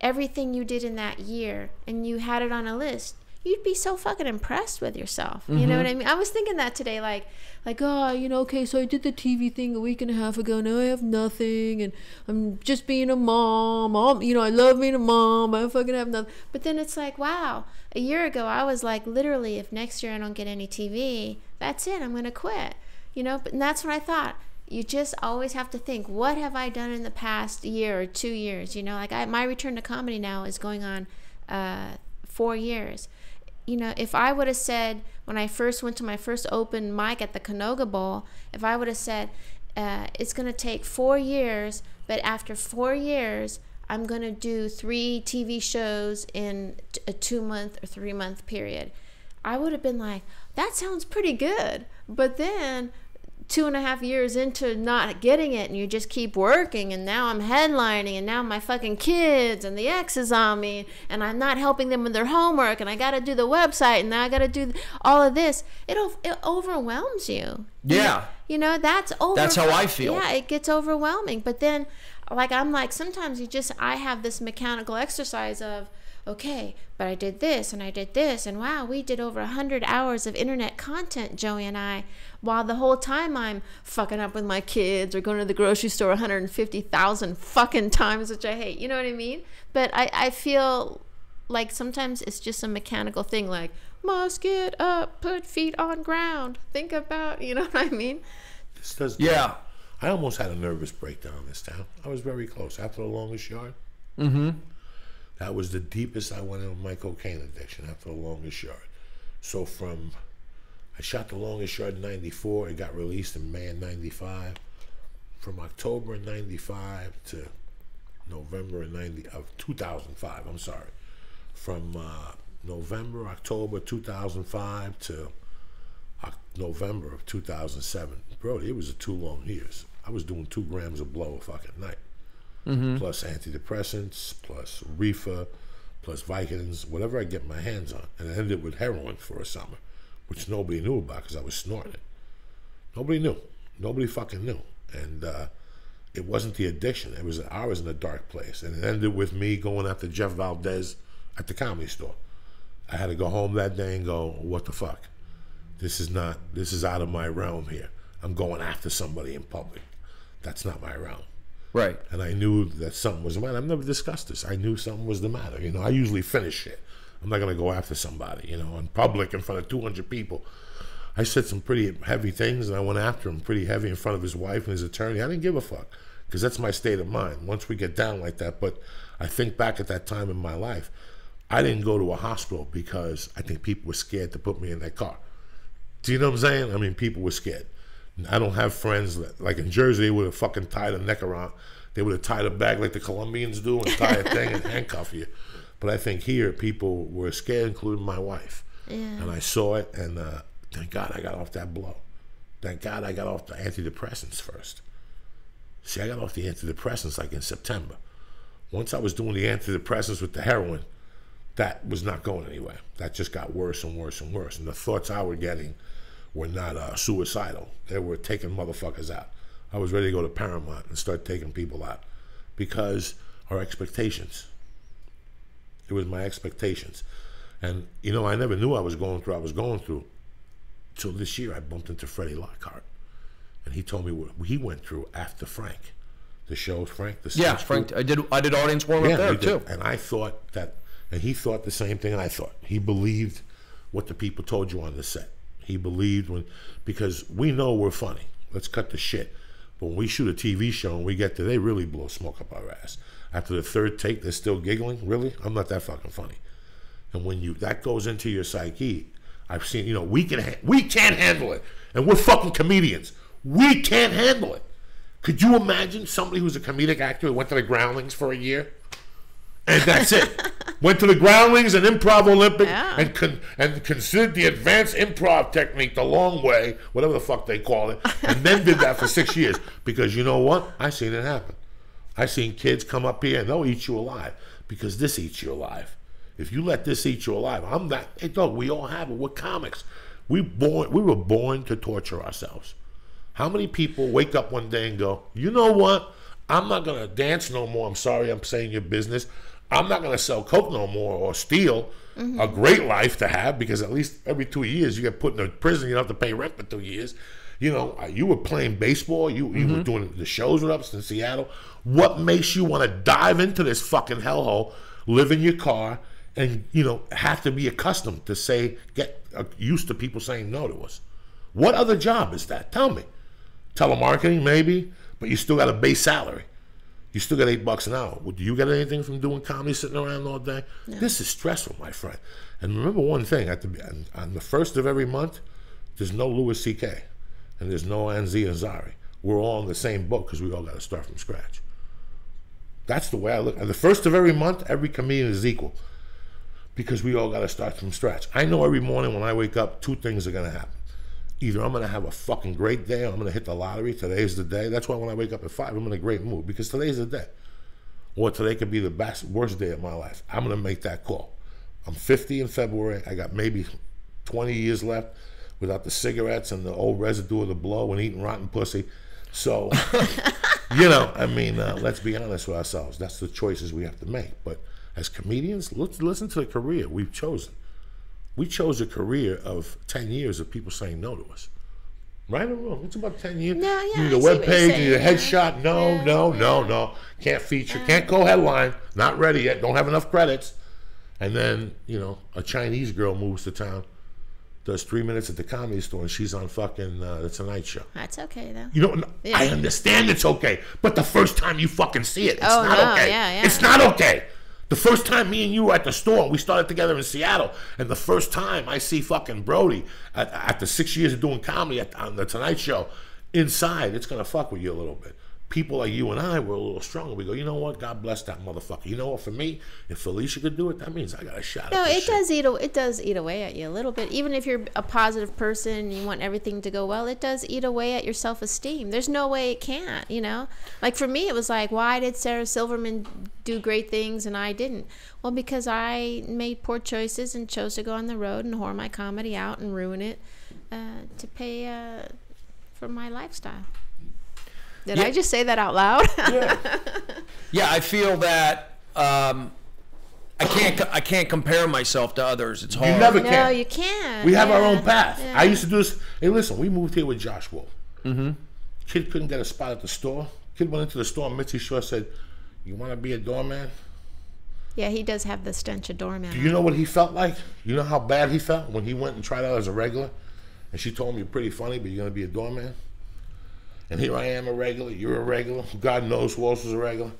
everything you did in that year and you had it on a list, you'd be so fucking impressed with yourself. Mm-hmm. You know what I mean? I was thinking that today, like, oh, you know, okay, so I did the TV thing a week and a half ago. Now I have nothing, and I'm just being a mom. You know, I love being a mom. I fucking have nothing. But then it's like, wow, a year ago I was like, literally, if next year I don't get any TV, that's it. I'm going to quit. You know, and that's what I thought. You just always have to think, what have I done in the past year or 2 years? You know, like my return to comedy now is going on 4 years. You know, if I would have said, when I first went to my first open mic at the Canoga Bowl, if I would have said, it's going to take 4 years, but after 4 years, I'm going to do 3 TV shows in a 2-month or 3-month period, I would have been like, that sounds pretty good. But then 2.5 years into not getting it, and you just keep working, and now I'm headlining, and now my fucking kids and the ex is on me, and I'm not helping them with their homework, and I gotta do the website, and now I gotta do all of this. It overwhelms you. Yeah. You know, that's how I feel. Yeah, it gets overwhelming. But then, like, I'm like, sometimes I have this mechanical exercise of, okay, but I did this and I did this, and wow, we did over 100 hours of internet content, Joey and I, while the whole time I'm fucking up with my kids or going to the grocery store 150,000 fucking times, which I hate. You know what I mean? But I feel like sometimes it's just a mechanical thing, like, must get up, put feet on ground, think about, you know what I mean? This does. Yeah. I almost had a nervous breakdown this time. I was very close. After the longest yard, that was the deepest I went into my cocaine addiction, after the longest yard. So I shot the longest yard in 94. It got released in May of 95. From October of 95 to November of 2005, I'm sorry. From November, October 2005 to November of 2007. Brody, it was 2 long years. I was doing 2 grams of blow a fucking night. Plus antidepressants, plus reefer, plus Vicodins, whatever I get my hands on. And it ended with heroin for a summer, which nobody knew about because I was snorting it. Nobody knew. Nobody fucking knew. And it wasn't the addiction. I was in a dark place. And it ended with me going after Jeff Valdez at the Comedy Store. I had to go home that day and go, what the fuck? This is out of my realm here. I'm going after somebody in public. That's not my realm. Right. And I knew that something was the matter. I've never discussed this. I knew something was the matter. You know, I usually finish shit. I'm not going to go after somebody, you know, in public in front of 200 people. I said some pretty heavy things, and I went after him pretty heavy in front of his wife and his attorney. I didn't give a fuck, because that's my state of mind once we get down like that. But I think back at that time in my life, I didn't go to a hospital because I think people were scared to put me in their car. Do you know what I'm saying? I mean, people were scared. I don't have friends that, like in Jersey, they would have fucking tied a neck around. They would have tied a bag like the Colombians do and tie a thing and handcuff you. But I think here people were scared, including my wife. Yeah. And I saw it, and thank God I got off that blow. Thank God I got off the antidepressants first. See, I got off the antidepressants like in September. Once I was doing the antidepressants with the heroin, that was not going anywhere. That just got worse and worse and worse. And the thoughts I were getting were not suicidal. They were taking motherfuckers out. I was ready to go to Paramount and start taking people out because our expectations. It was my expectations. And, you know, I never knew I was going through. Till this year, I bumped into Freddie Lockhart. And he told me what he went through after Frank. The show, Frank. Yeah, Frank. I did audience warm-up there, too. And I thought that, and he thought the same thing I thought. He believed what the people told you on the set. He believed because we know we're funny. Let's cut the shit. But when we shoot a TV show and we get there, they really blow smoke up our ass. After the 3rd take, they're still giggling. Really? I'm not that fucking funny. And when that goes into your psyche, I've seen, you know, we can't handle it. And we're fucking comedians. We can't handle it. Could you imagine somebody who's a comedic actor who went to the Groundlings for a year? And that's it. Went to the Groundlings and Improv Olympic and considered the advanced improv technique the long way, whatever the fuck they call it, and then did that for 6 years. Because you know what? I seen it happen. I seen kids come up here and they'll eat you alive because this eats you alive. If you let this eat you alive, I'm not. Hey, dog, we all have it. We're comics. We were born to torture ourselves. How many people wake up one day and go, you know what? I'm not going to dance no more. I'm sorry I'm saying your business. I'm not going to sell coke no more or steal. A great life to have, because at least every 2 years you get put in a prison. You don't have to pay rent for 2 years. You know, you were playing baseball. You were doing the shows with us in Seattle. What makes you want to dive into this fucking hellhole, live in your car, and, you know, have to be accustomed to get used to people saying no to us? What other job is that? Tell me. Telemarketing, maybe, but you still got a base salary. You still got $8 an hour. Do you get anything from doing comedy, sitting around all day? No. This is stressful, my friend. And remember one thing, on the 1st of every month, there's no Louis C.K. and there's no Anzi Azari. We're all in the same boat because we all got to start from scratch. That's the way I look. On the 1st of every month, every comedian is equal because we all got to start from scratch. I know every morning when I wake up, 2 things are going to happen. Either I'm going to have a fucking great day or I'm going to hit the lottery. Today's the day. That's why when I wake up at 5, I'm in a great mood, because today's the day. Or today could be the worst day of my life. I'm going to make that call. I'm 50 in February. I got maybe 20 years left without the cigarettes and the old residue of the blow and eating rotten pussy. So, you know, I mean, let's be honest with ourselves. That's the choices we have to make. But as comedians, listen to the career we've chosen. We chose a career of 10 years of people saying no to us. Right or wrong? It's about 10 years. No, yeah, you need I a see web what you're page, you saying, need a yeah. headshot. No. Can't feature, can't go headline. Not ready yet. Don't have enough credits. And then, you know, a Chinese girl moves to town, does 3 minutes at the Comedy Store, and she's on fucking The Tonight Show. That's okay, though. You know, Yeah. I understand it's okay, but the first time you fucking see it, it's Oh, not no, okay. yeah. It's not okay. The first time me and you were at the store, we started together in Seattle, and the first time I see fucking Brody after 6 years of doing comedy on The Tonight Show, inside, it's going to fuck with you a little bit. People like you and I were a little stronger. We go, you know what? God bless that motherfucker. You know what? For me, if Felicia could do it, that means I got a shot No, at this it shit. does eat away at you a little bit. Even if you're a positive person and you want everything to go well, it does eat away at your self-esteem. There's no way it can't, you know? Like for me, it was like, why did Sarah Silverman do great things and I didn't? Well, because I made poor choices and chose to go on the road and whore my comedy out and ruin it to pay for my lifestyle. Did I just say that out loud? Yeah, I feel that I can't compare myself to others. It's hard. You never No, can. you can't. We have our Yeah. own path. Yeah. I used to do this. Hey, listen, we moved here with Josh Wolf. Kid couldn't get a spot at the store. Kid went into the store and Mitzi Shaw said, you want to be a doorman? Yeah, he does have the stench of doorman. Do you know what he felt like? You know how bad he felt when he went and tried out as a regular? And she told him, you're pretty funny, but you're going to be a doorman? And here I am, a regular. You're a regular. God knows who else was a regular.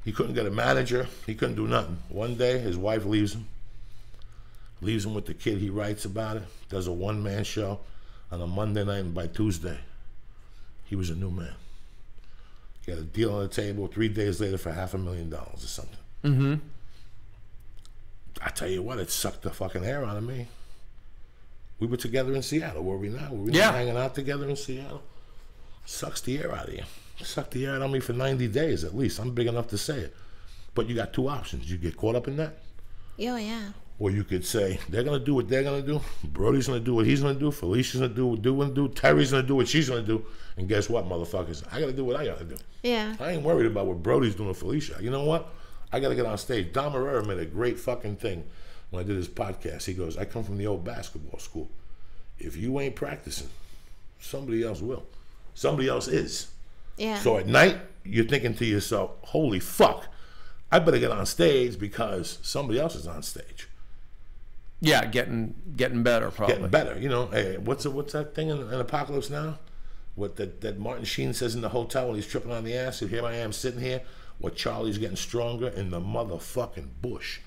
He couldn't get a manager. He couldn't do nothing. One day, his wife leaves him. Leaves him with the kid. He writes about it. Does a one-man show on a Monday night, and by Tuesday, he was a new man. He had a deal on the table 3 days later for $500,000 or something. I tell you what, it sucked the fucking air out of me. We were together in Seattle, were we not? Were we not hanging out together in Seattle? Sucks the air out of you. Sucked the air out of me for 90 days at least. I'm big enough to say it. But you got two options. You get caught up in that. Oh, yeah. Or you could say, they're going to do what they're going to do. Brody's going to do what he's going to do. Felicia's going to do what they're going to do. Terry's going to do what she's going to do. And guess what, motherfuckers? I got to do what I got to do. Yeah. I ain't worried about what Brody's doing with Felicia. You know what? I got to get on stage. Don Herrera made a great fucking thing when I did his podcast. He goes, I come from the old basketball school. If you ain't practicing, somebody else will. Somebody else is. Yeah. So at night, you're thinking to yourself, holy fuck, I better get on stage because somebody else is on stage. Yeah, getting better probably. Getting better. You know, hey, what's that thing in Apocalypse Now? What that Martin Sheen says in the hotel when he's tripping on the acid, here I am sitting here, what Charlie's getting stronger in the motherfucking bush.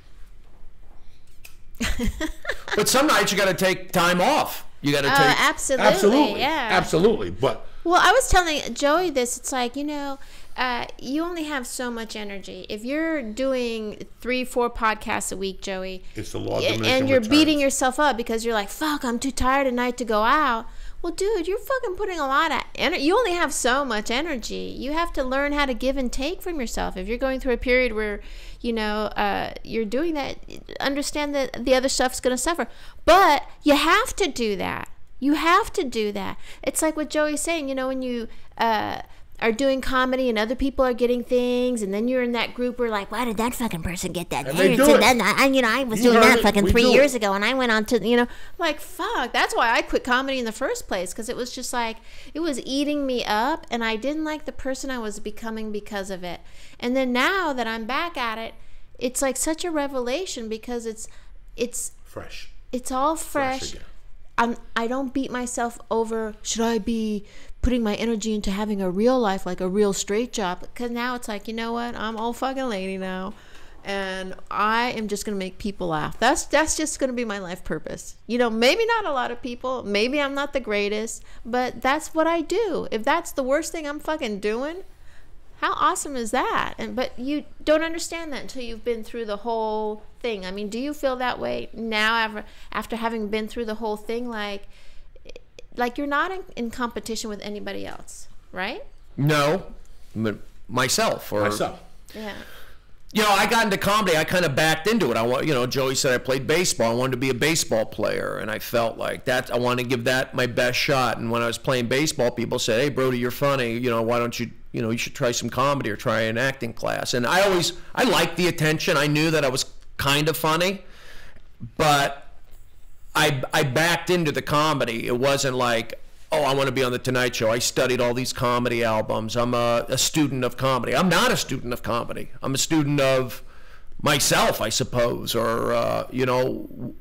But some nights you got to take time off. You got to take. Absolutely. Yeah. Absolutely. But Well, I was telling Joey this. It's like, you know, you only have so much energy. If you're doing 3-4 podcasts a week, Joey, it's the law of diminishing and you're returns. beating yourself up because you're like, fuck, I'm too tired tonight to go out. Well, dude, you're fucking putting a lot of energy. You only have so much energy. You have to learn how to give and take from yourself. If you're going through a period where, you know, you're doing that, understand that the other stuff's going to suffer. But you have to do that. You have to do that. It's like what Joey's saying, you know, when you are doing comedy and other people are getting things, and then you're in that group where like, why did that fucking person get that? And they do it. I was You doing heard that it. fucking We 3 do it. years ago, and I went on to, you know, like, fuck. That's why I quit comedy in the first place, because it was just like, it was eating me up, and I didn't like the person I was becoming because of it. And then now that I'm back at it, it's like such a revelation because it's fresh. It's all fresh. Again. I don't beat myself over, should I be putting my energy into having a real life, like a real straight job? Because now it's like, you know what? I'm old fucking lady now, and I am just going to make people laugh. That's just going to be my life purpose. You know, maybe not a lot of people. Maybe I'm not the greatest, but that's what I do. If that's the worst thing I'm fucking doing, how awesome is that? But you don't understand that until you've been through the whole thing. I mean, do you feel that way now after having been through the whole thing? Like you're not in competition with anybody else, right? No, but myself. Yeah. You know, I got into comedy. I kind of backed into it. You know, Joey said I played baseball. I wanted to be a baseball player, and I felt like that. I wanted to give that my best shot. And when I was playing baseball, people said, "Hey, Brody, you're funny. You know, why don't you? You know, you should try some comedy or try an acting class." And I liked the attention. I knew that I was kind of funny, but I backed into the comedy. It wasn't like, oh, I want to be on the Tonight Show. I studied all these comedy albums. I'm a student of comedy. I'm not a student of comedy. I'm a student of myself, I suppose, or you know,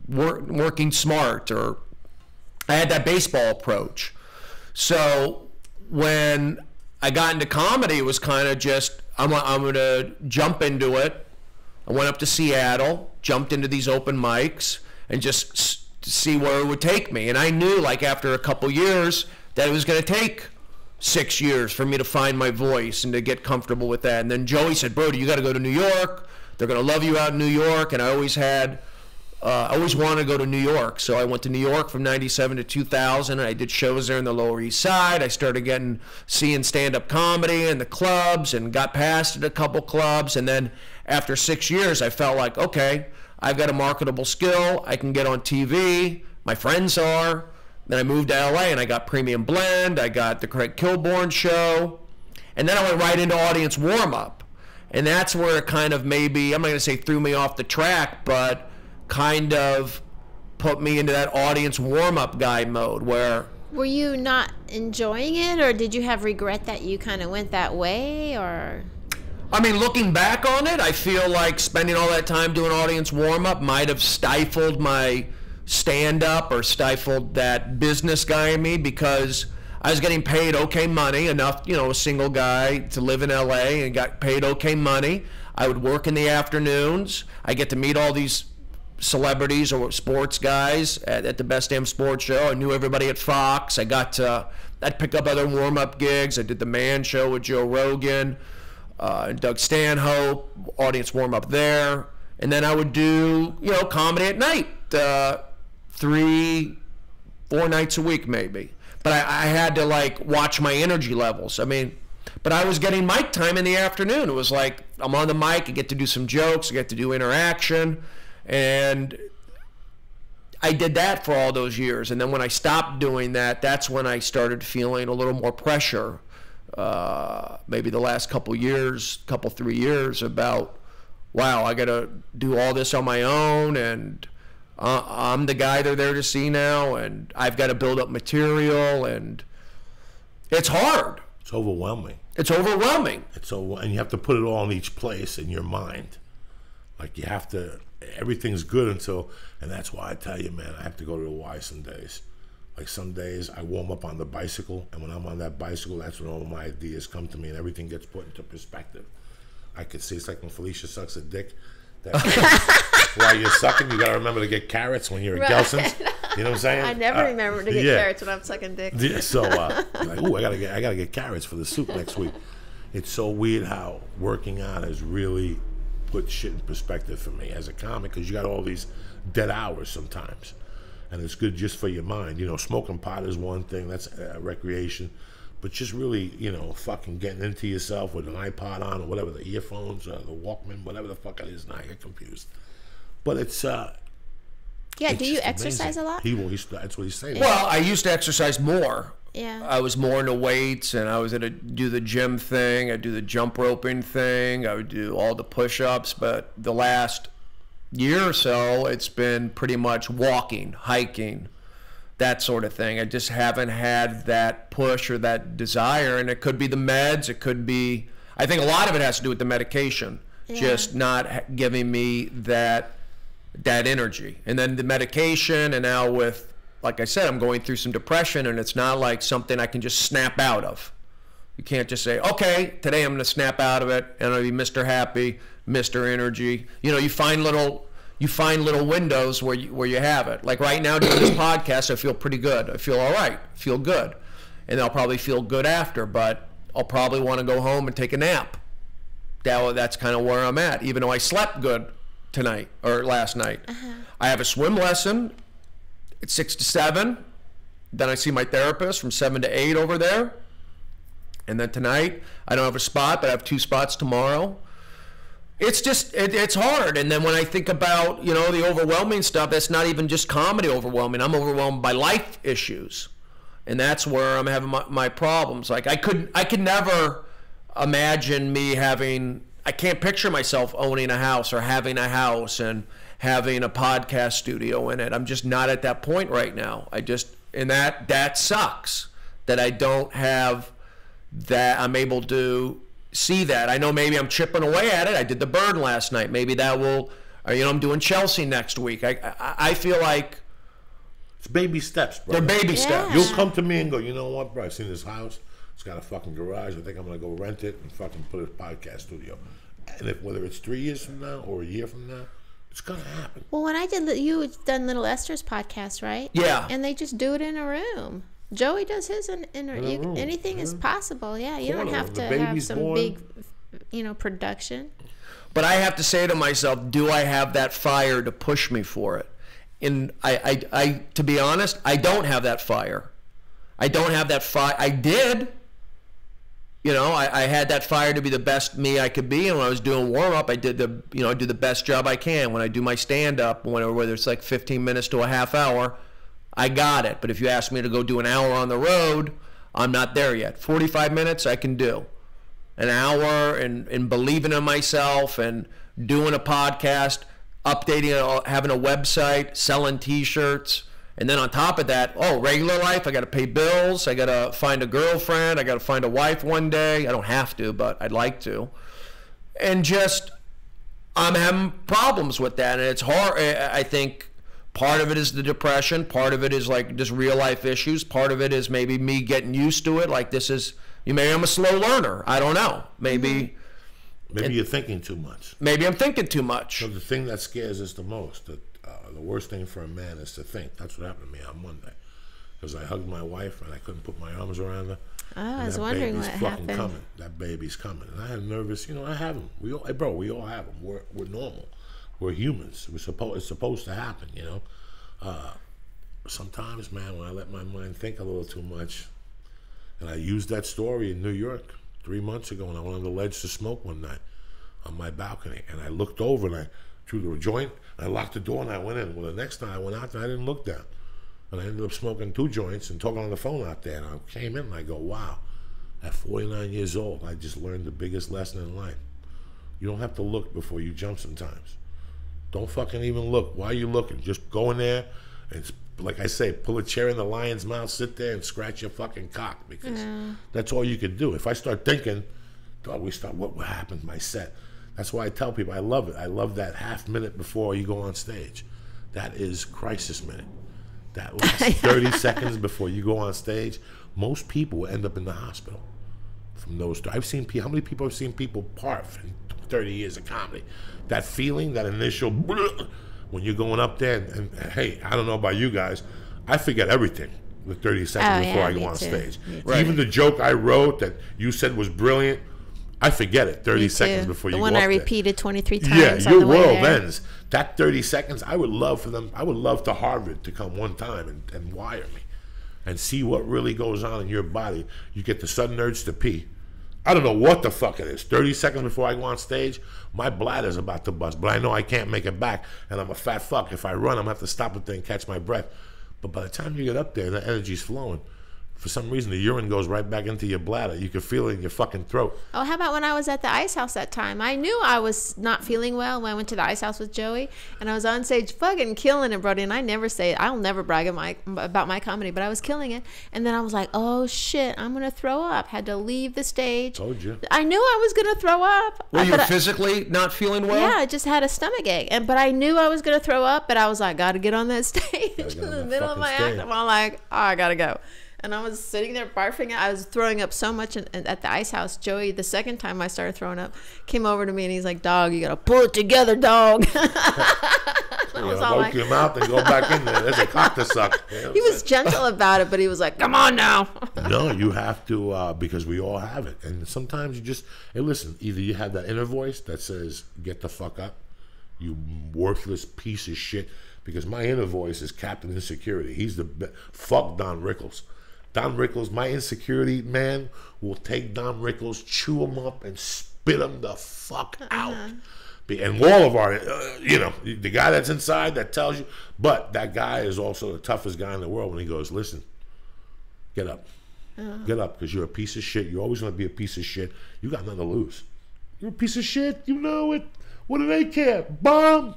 working smart. Or I had that baseball approach. So when I got into comedy, it was kind of just, I'm going to jump into it. I went up to Seattle, jumped into these open mics, and just see where it would take me. And I knew, like, after a couple years that it was going to take 6 years for me to find my voice and to get comfortable with that. And then Joey said, Brody, you got to go to New York. They're going to love you out in New York. And I always had, I always wanted to go to New York. So I went to New York from 97 to 2000. I did shows there in the Lower East Side. I started seeing stand-up comedy in the clubs and got past at a couple clubs. And then after 6 years, I felt like, okay, I've got a marketable skill. I can get on TV. My friends are. Then I moved to LA and I got Premium Blend. I got the Craig Kilborn Show. And then I went right into audience warm-up. And that's where it kind of maybe, I'm not going to say threw me off the track, but kind of put me into that audience warm-up guy mode where... Were you not enjoying it, or did you have regret that you kind of went that way, or... I mean, looking back on it, I feel like spending all that time doing audience warm-up might have stifled my stand-up or stifled that business guy in me, because I was getting paid okay money, enough, you know, a single guy to live in LA, and got paid okay money. I would work in the afternoons. I get to meet all these celebrities or sports guys at the Best Damn Sports Show. I knew everybody at Fox. I'd pick up other warm-up gigs. I did the Man Show with Joe Rogan. Doug Stanhope, audience warm up there, and then I would do, you know, comedy at night, 3-4 nights a week maybe. But I had to, like, watch my energy levels. I mean, but I was getting mic time in the afternoon. It was like, I'm on the mic, I get to do some jokes, I get to do interaction, and I did that for all those years. And then when I stopped doing that, that's when I started feeling a little more pressure. Maybe the last couple 3 years, about, wow, I got to do all this on my own, and I'm the guy they're there to see now, and I've got to build up material, and it's hard. It's overwhelming. It's overwhelming. And you have to put it all in each place in your mind. Like, you have to, everything's good until, and that's why I tell you, man, I have to go to the Y some days. Like, some days I warm up on the bicycle, and when I'm on that bicycle, that's when all my ideas come to me, and everything gets put into perspective. I could see, it's like when Felicia sucks a dick. While you're sucking, you got to remember to get carrots when you're at Gelson's. You know what I'm saying? I never remember to get carrots when I'm sucking dick. Yeah, so, like, ooh, I gotta get carrots for the soup next week. It's so weird how working out has really put shit in perspective for me as a comic, because you got all these dead hours sometimes. And it's good just for your mind. You know, smoking pot is one thing, that's recreation. But just really, you know, fucking getting into yourself with an iPod on or whatever, the earphones or the Walkman, whatever the fuck it is, now I get confused. But it's... yeah, it's do you exercise a lot? That's what he's saying. Well, I used to exercise more. Yeah. I was more into weights, and I was going to do the gym thing. I'd do the jump roping thing. I would do all the push-ups. But the last year or so, it's been pretty much walking, hiking, that sort of thing. I just haven't had that push or that desire, and it could be the meds. It could be, I think a lot of it has to do with the medication, just not giving me that energy. And then the medication, and now with, like I said, I'm going through some depression, and it's not like something I can just snap out of. You can't just say, okay, today I'm going to snap out of it, and I'll be Mr. Happy, Mr. Energy. You know, you find little windows where you have it. Like right now doing this podcast, I feel pretty good. I feel all right. I feel good. And I'll probably feel good after, but I'll probably want to go home and take a nap. That's kind of where I'm at, even though I slept good tonight or last night. I have a swim lesson at 6 to 7. Then I see my therapist from 7 to 8 over there. And then tonight, I don't have a spot, but I have 2 spots tomorrow. It's just, it's hard. And then when I think about, you know, the overwhelming stuff, that's not even just comedy overwhelming. I'm overwhelmed by life issues. And that's where I'm having my problems. Like, I could never imagine me having I can't picture myself owning a house or having a house and having a podcast studio in it. I'm just not at that point right now. And that sucks that I don't have that. I'm able to see that. I know maybe I'm chipping away at it. I did the Burn last night. Maybe that will, I'm doing Chelsea next week. I feel like it's baby steps, bro. They're baby steps. You'll come to me and go, you know what, bro? I've seen this house. It's got a fucking garage. I think I'm gonna go rent it and fucking put a podcast studio. And whether it's 3 years from now or a year from now, it's gonna happen. Well, when I did, you done Little Esther's podcast, right? Yeah. And they just do it in a room. Joey does his in a room. Anything is possible. Yeah, you don't have to have some big, production. But I have to say to myself, do I have that fire to push me for it? And I to be honest, I don't have that fire. I don't have that fire. I did. I had that fire to be the best me I could be, and when I was doing warm up, I did I do the best job I can. When I do my stand up, whether it's like 15 minutes to a half hour, I got it. But if you ask me to go do an hour on the road, I'm not there yet. 45 minutes I can do. An hour and believing in myself and doing a podcast, updating it, having a website, selling T-shirts. And then on top of that, regular life, I got to pay bills. I got to find a girlfriend. I got to find a wife one day. I don't have to, but I'd like to. And I'm having problems with that. And it's hard. I think part of it is the depression. Part of it is like just real life issues. Part of it is maybe me getting used to it. Like maybe I'm a slow learner. I don't know. Maybe you're thinking too much. Maybe I'm thinking too much. So the thing that scares us the most, the worst thing for a man is to think. That's what happened to me on Monday. Because I hugged my wife and I couldn't put my arms around her. Oh, I was wondering what happened. Coming. That baby's coming. And I had nervous, I have them. We all have them. We're normal. We're humans. It's supposed to happen, Sometimes, man, when I let my mind think a little too much, and I used that story in New York 3 months ago when I went on the ledge to smoke one night on my balcony. And I looked over and I threw the joint, and I locked the door and I went in. Well, the next time I went out there, I didn't look down. And I ended up smoking 2 joints and talking on the phone out there. And I came in and I go, wow, at 49 years old, I just learned the biggest lesson in life. You don't have to look before you jump sometimes. Don't fucking even look. Why are you looking? Just go in there and, like I say, pull a chair in the lion's mouth, sit there and scratch your fucking cock, because that's all you can do. If I start thinking, what happened to my set? That's why I tell people I love it. I love that half minute before you go on stage. That is crisis minute. That last 30 seconds before you go on stage, most people will end up in the hospital from those. I've seen how many people I've seen people part in 30 years of comedy. That feeling, that initial when you're going up there, and hey, I don't know about you guys, I forget everything the 30 seconds before I go on stage. Right. Even the joke I wrote that you said was brilliant, I forget it 30 seconds before you go up there. The one I repeated 23 times. Yeah, your world ends. That 30 seconds, I would love to Harvard to come one time and wire me and see what really goes on in your body. You get the sudden urge to pee. I don't know what the fuck it is. 30 seconds before I go on stage, my bladder's about to bust, but I know I can't make it back, and I'm a fat fuck. If I run, I'm going to have to stop it there and catch my breath. But by the time you get up there, the energy's flowing. For some reason, the urine goes right back into your bladder. You can feel it in your fucking throat. Oh, how about when I was at the Ice House that time? I knew I was not feeling well when I went to the Ice House with Joey, and I was on stage fucking killing it, Brody. And I'll never brag about my comedy, but I was killing it. And then I was like, oh shit, I'm gonna throw up. Had to leave the stage. Told you. I knew I was gonna throw up. Were you physically not feeling well? Yeah, I just had a stomach ache, but I knew I was gonna throw up. But I was like, gotta get on that stage in the middle of my act. I'm like, oh, I gotta go. And I was sitting there barfing. I was throwing up so much at the Ice House. Joey, the second time I started throwing up, came over to me and he's like, dog, you got to pull it together, dog. Open your mouth and go back in there. There's a cock to suck. He was gentle about it, but he was like, come on now. No, you have to, because we all have it. And sometimes you just, hey, listen, either you have that inner voice that says, get the fuck up, you worthless piece of shit. Because my inner voice is Captain Insecurity. He's the fuck Don Rickles. Don Rickles, my insecurity man, will take Don Rickles, chew him up, and spit him the fuck out. And all of our, the guy that's inside that tells you, but that guy is also the toughest guy in the world when he goes, listen, get up. Get up, because you're a piece of shit. You're always going to be a piece of shit. You got nothing to lose. You're a piece of shit. You know it. What do they care? Bomb.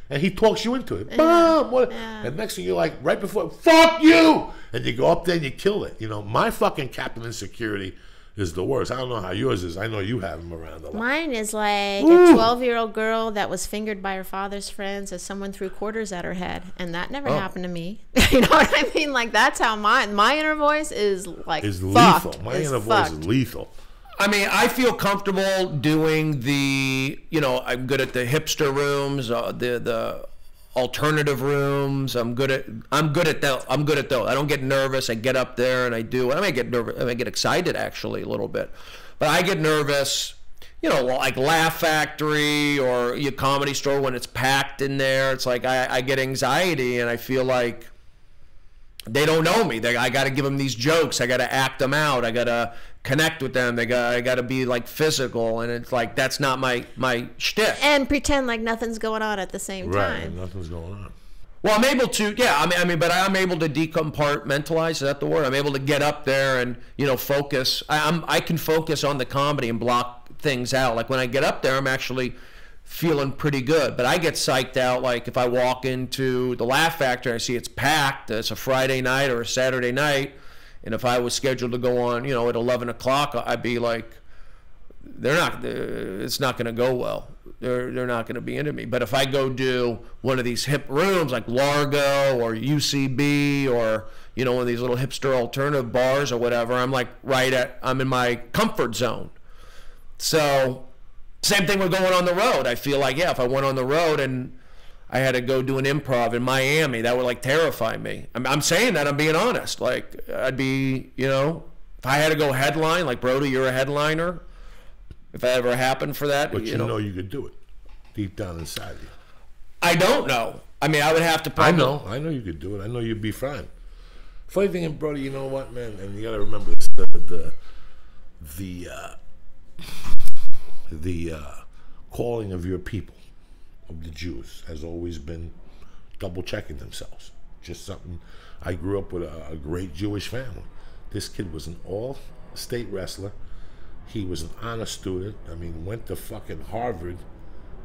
And he talks you into it. Bomb. What? And next thing you're like, right before, fuck you. And you go up there and you kill it. You know, my fucking captain in security is the worst. I don't know how yours is. I know you have them around a lot. Mine is like a 12-year-old girl that was fingered by her father's friends as someone threw quarters at her head, and that never happened to me. You know what I mean? Like, that's how my inner voice is like lethal. My inner voice is lethal. I mean, I feel comfortable doing the, you know, I'm good at the hipster rooms, the alternative rooms. I'm good at those. I don't get nervous. I get up there and I do. I may get nervous. I may get excited actually a little bit, but I get nervous. You know, like Laugh Factory or your Comedy Store when it's packed in there. It's like I get anxiety and I feel like they don't know me. I got to give them these jokes. I got to act them out. I got to connect with them. I got to be like physical, and it's like that's not my shtick. And pretend like nothing's going on at the same time. Right, nothing's going on. Well, I'm able to, yeah. I mean, but I'm able to decompartmentalize. Is that the word? I'm able to get up there and focus. I can focus on the comedy and block things out. Like when I get up there, I'm actually feeling pretty good. But I get psyched out. Like if I walk into the Laugh Factory, I see it's packed. It's a Friday night or a Saturday night. And if I was scheduled to go on, at 11 o'clock, I'd be like, it's not going to go well. They're not going to be into me. But if I go do one of these hip rooms like Largo or UCB or, one of these little hipster alternative bars or whatever, I'm like I'm in my comfort zone. So same thing with going on the road. I feel like, if I went on the road and I had to go do an improv in Miami, that would like terrify me. I'm saying that, I'm being honest. Like I'd be, if I had to go headline, like Brody, you're a headliner. If that ever happened for that. But you know you could do it deep down inside you. I don't know. I mean, I would have to probably. I know you could do it. I know you'd be fine. Funny thing, Brody, you know what, man? And you got to remember this, the calling of your people, of the Jews, has always been double checking themselves. Just something. I grew up with a great Jewish family. This kid was an all-state wrestler. He was an honor student. I mean, went to fucking Harvard.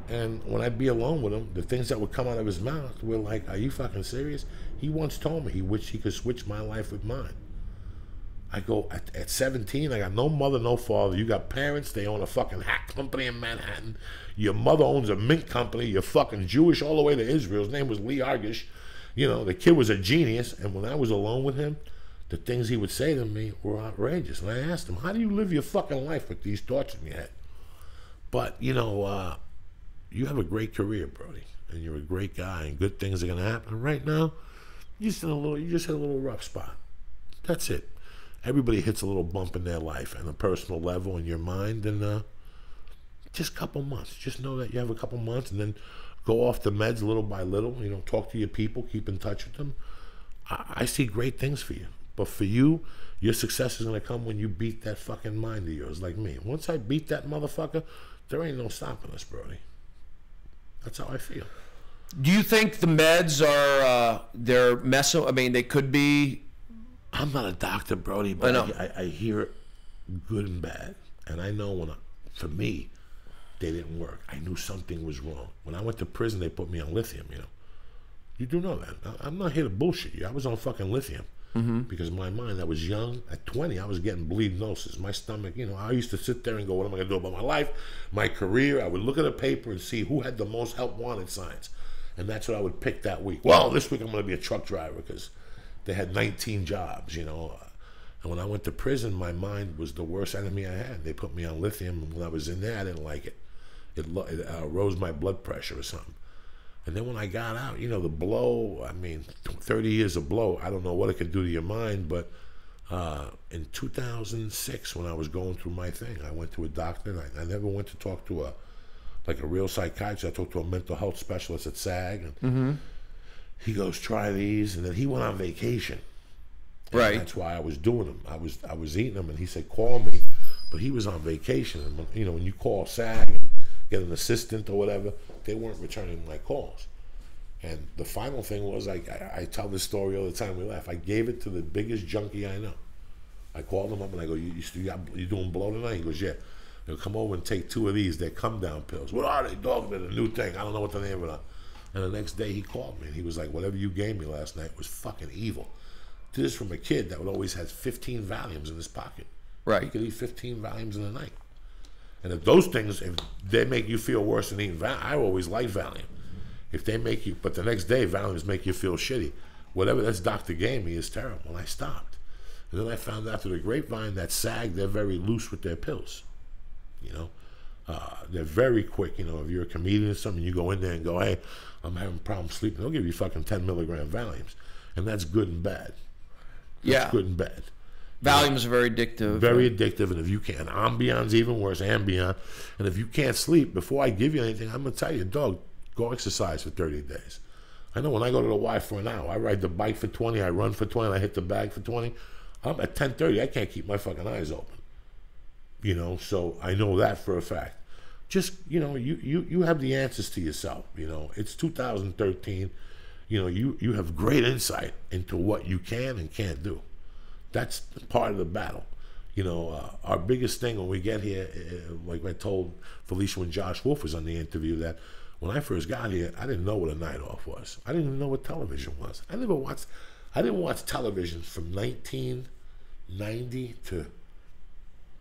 And when I'd be alone with him, the things that would come out of his mouth were like, are you fucking serious? He once told me he wished he could switch my life with mine. I go, at 17, I got no mother, no father. You got parents, they own a fucking hat company in Manhattan. Your mother owns a mint company. You're fucking Jewish all the way to Israel. His name was Lee Argish. The kid was a genius. And when I was alone with him, the things he would say to me were outrageous. And I asked him, how do you live your fucking life with these thoughts in your head? But, you have a great career, Brody. And you're a great guy, and good things are going to happen. Right now, you just hit a little rough spot. That's it. Everybody hits a little bump in their life on a personal level in your mind. And just a couple months. Just know that you have a couple months, and then go off the meds little by little. Talk to your people. Keep in touch with them. I see great things for you. But for you, your success is going to come when you beat that fucking mind of yours like me. Once I beat that motherfucker, there ain't no stopping us, Brody. That's how I feel. Do you think the meds are, they're messing, I mean, they could be... I'm not a doctor, Brody, but I hear it good and bad. And I know for me, they didn't work. I knew something was wrong. When I went to prison, they put me on lithium, You do know that. I'm not here to bullshit you. I was on fucking lithium. Mm-hmm. Because my mind, I was young. At 20, I was getting bleeding ulcers. My stomach, I used to sit there and go, what am I going to do about my life, my career? I would look at a paper and see who had the most help wanted signs. And that's what I would pick that week. Well, this week I'm going to be a truck driver because they had 19 jobs, And when I went to prison, my mind was the worst enemy I had. They put me on lithium, and when I was in there, I didn't like it. It rose my blood pressure or something. And then when I got out, the blow, 30 years of blow, I don't know what it could do to your mind, but in 2006, when I was going through my thing, I went to a doctor, and I never went to talk to a real psychiatrist. I talked to a mental health specialist at SAG, and he goes, try these, and then he went on vacation. And right. That's why I was doing them. I was eating them, and he said, call me, but he was on vacation, and when you call SAG and get an assistant or whatever, they weren't returning my calls. And the final thing was, I tell this story all the time, we laugh. I gave it to the biggest junkie I know. I called him up and I go, you doing blow tonight? He goes, yeah. He'll come over and take 2 of these. They're come down pills. What are they, dog? They're the new thing. I don't know what the name of it is. And the next day he called me and he was like, whatever you gave me last night was fucking evil. This is from a kid that would always have 15 Valiums in his pocket. Right. He could eat 15 Valiums in a night. And if those things, if they make you feel worse than eating Valium, I always like Valium. If they make you, but the next day Valiums make you feel shitty. Whatever this doctor gave me is terrible. And I stopped. And then I found out through the grapevine that SAG, they're very loose with their pills. You know, they're very quick. You know, if you're a comedian or something, you go in there and go, hey, I'm having problems sleeping. They'll give you fucking 10 milligram Valiums. And that's good and bad. That's good and bad. Valiums are very addictive. Very addictive. And if you can't, Ambion's even worse, Ambien. And if you can't sleep, before I give you anything, I'm going to tell you, dog, go exercise for 30 days. I know when I go to the Y for an hour, I ride the bike for 20, I run for 20, and I hit the bag for 20. I'm at 10:30, I can't keep my fucking eyes open. You know, so I know that for a fact. Just, you know, you have the answers to yourself. You know, it's 2013. You know, you have great insight into what you can and can't do. That's part of the battle. You know, our biggest thing when we get here, like I told Felicia when Josh Wolf was on the interview, that when I first got here, I didn't know what a night off was. I didn't even know what television was. I didn't watch television from 1990 to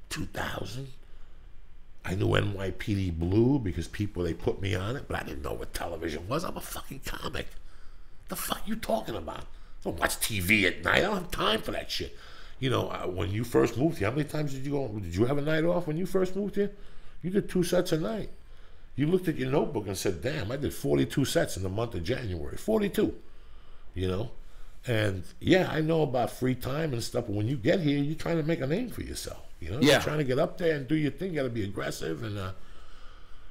2000. I knew NYPD Blue because they put me on it, but I didn't know what television was. I'm a fucking comic. The fuck you talking about? I don't watch TV at night. I don't have time for that shit. You know, when you first moved here, how many times did you go? Did you have a night off when you first moved here? You did 2 sets a night. You looked at your notebook and said, damn, I did 42 sets in the month of January. 42, you know? And yeah, I know about free time and stuff, but when you get here, you're trying to make a name for yourself. You know, you're trying to get up there and do your thing. You got to be aggressive, and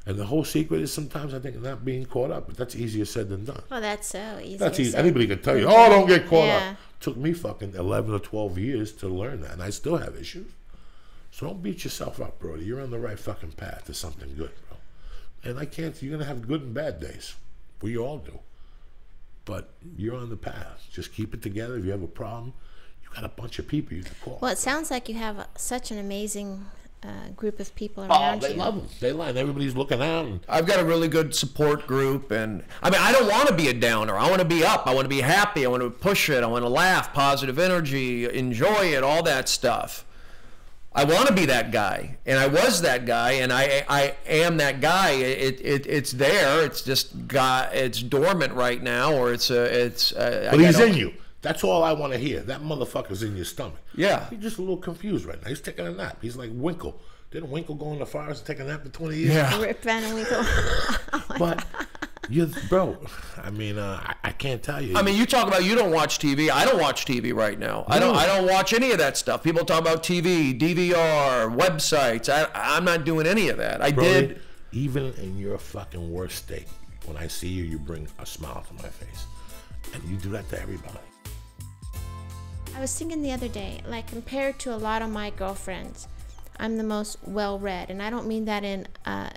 the whole secret is sometimes I think not being caught up. But that's easier said than done. Well, that's so easy. That's easy. Anybody can tell you, oh, don't get caught up. Took me fucking 11 or 12 years to learn that, and I still have issues. So don't beat yourself up, Brody. You're on the right fucking path to something good, bro. And you're gonna have good and bad days. We all do. But you're on the path. Just keep it together. If you have a problem, you got a bunch of people you can call. Well, it sounds like you have such an amazing group of people around you. They love them. They love them. Everybody's looking out. And I've got a really good support group, and I mean, I don't want to be a downer. I want to be up. I want to be happy. I want to push it. I want to laugh, positive energy, enjoy it, all that stuff. I want to be that guy, and I was that guy, and I am that guy. It's there. It's just it's dormant right now, or it's. But he's in you. That's all I want to hear. That motherfucker's in your stomach. Yeah. He's just a little confused right now. He's taking a nap. He's like Winkle. Didn't Winkle go in the forest and take a nap for 20 years? Yeah. Rip Van Winkle. But bro, I mean, I can't tell you. I mean, you talk about you don't watch TV. I don't watch TV right now. I don't watch any of that stuff. People talk about TV, DVR, websites. I'm not doing any of that. Brody, even in your fucking worst state, when I see you, you bring a smile to my face. And you do that to everybody. I was thinking the other day, like compared to a lot of my girlfriends, I'm the most well-read, and I don't mean that in I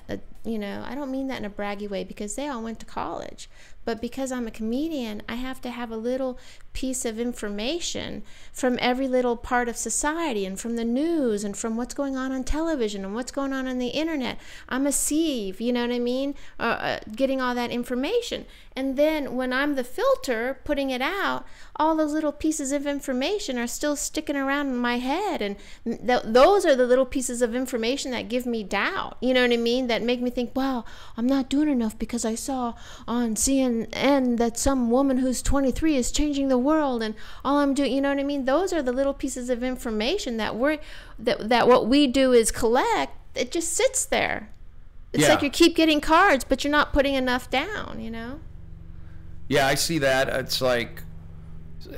don't mean that in a braggy way, because they all went to college. But because I'm a comedian, I have to have a little piece of information from every little part of society, and from the news, and from what's going on television, and what's going on the internet. I'm a sieve, you know what I mean? Getting all that information. And then when I'm the filter putting it out, all those little pieces of information are still sticking around in my head. And those are the little pieces of information that give me doubt, you know what I mean? That make me think, wow, I'm not doing enough because I saw on CNN that some woman who's 23 is changing the world, and all I'm doing, you know what I mean? Those are the little pieces of information that what we do is collect. It just sits there. It's like you keep getting cards, but you're not putting enough down, you know? Yeah, I see that. It's like,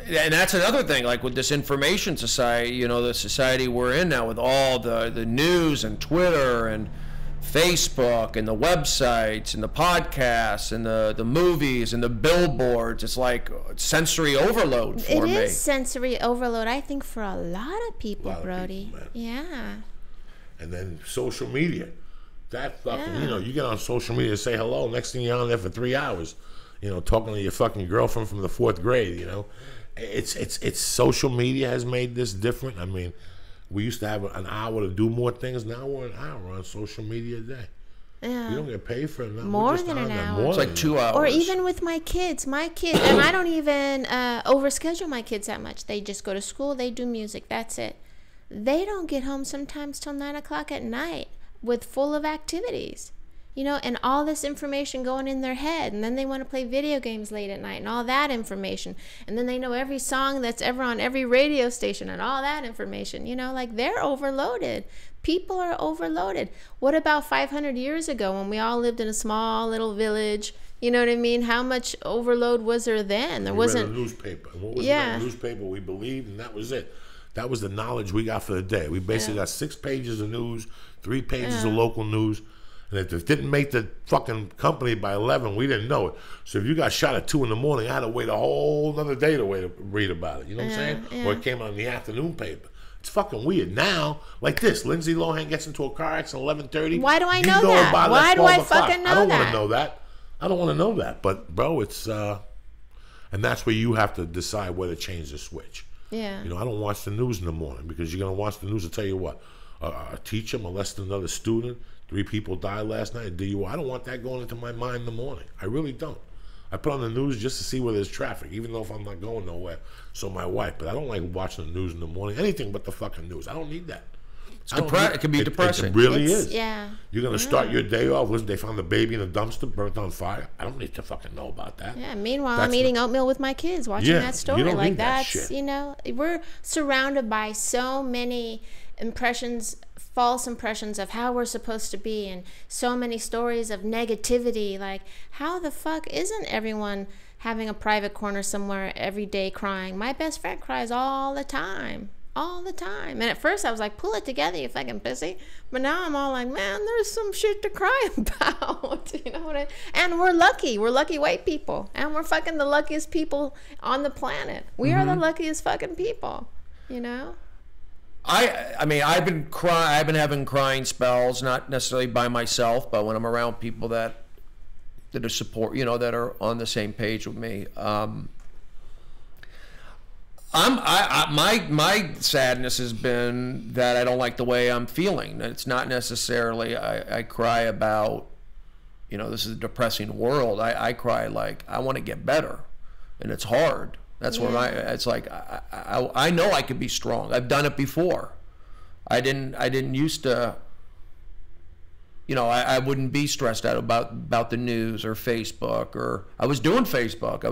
and that's another thing, like with this information society, you know, the society we're in now with all the news and Twitter and Facebook and the websites and the podcasts and the movies and the billboards. It's like sensory overload for me. It is sensory overload, I think, for a lot of people, Brody. Yeah. And then social media. That fucking, you know, you get on social media to say hello, next thing you're on there for 3 hours, you know, talking to your fucking girlfriend from the 4th grade, you know. It's social media has made this different. I mean, We used to have an hour to do more things. Now we're an hour on social media a day. Yeah. We don't get paid for it now. More than an hour. It's like 2 hours. Or even with my kids, and I don't even overschedule my kids that much. They just go to school, they do music, that's it. They don't get home sometimes till 9 o'clock at night with full of activities, you know, and all this information going in their head. And then they want to play video games late at night and all that information. And then they know every song that's ever on every radio station and all that information, you know, like they're overloaded. People are overloaded. What about 500 years ago when we all lived in a small little village? You know what I mean? How much overload was there then? There wasn't. Read a newspaper. And what was in that newspaper? We believed, and that was it. That was the knowledge we got for the day. We basically got 6 pages of news, 3 pages of local news. And if it didn't make the fucking company by 11, we didn't know it. So if you got shot at 2 in the morning, I had to wait a whole other day to read about it. You know what I'm saying? Yeah. Or it came out in the afternoon paper. It's fucking weird. Now, like this, Lindsay Lohan gets into a car accident at 11:30. Why do I know that? Why do I fucking know that? I don't want to know that. I don't want to know that. But, bro, it's... and that's where you have to decide whether to change the switch. Yeah. You know, I don't watch the news in the morning because you're going to watch the news and tell you what. A teacher molested another student. 3 people died last night at DUI. I don't want that going into my mind in the morning. I really don't. I put on the news just to see where there's traffic, even though if I'm not going nowhere. So my wife, but I don't like watching the news in the morning. Anything but the fucking news. I don't need that. It can be depressing. It really is. Yeah. You're going to start your day off. Listen, they found the baby in a dumpster burnt on fire. I don't need to fucking know about that. Yeah, meanwhile, I'm eating oatmeal with my kids, watching that story. You don't like need that that's, shit. you know, we're surrounded by so many impressions, false impressions of how we're supposed to be, and so many stories of negativity. Like, how the fuck isn't everyone having a private corner somewhere every day crying? My best friend cries all the time. All the time. And at first I was like, pull it together, you fucking pussy. But now I'm all like, man, there's some shit to cry about. You know what I mean? And we're lucky. We're lucky white people. And we're fucking the luckiest people on the planet. We are the luckiest fucking people. You know? I mean, I've been having crying spells, not necessarily by myself, but when I'm around people that are support, you know, that are on the same page with me. My sadness has been that I don't like the way I'm feeling. It's not necessarily I cry about, you know, this is a depressing world. I cry like I want to get better, and it's hard. That's where it's like I know I could be strong. I've done it before. I didn't used to. You know, I wouldn't be stressed out about the news or Facebook, or I was doing Facebook.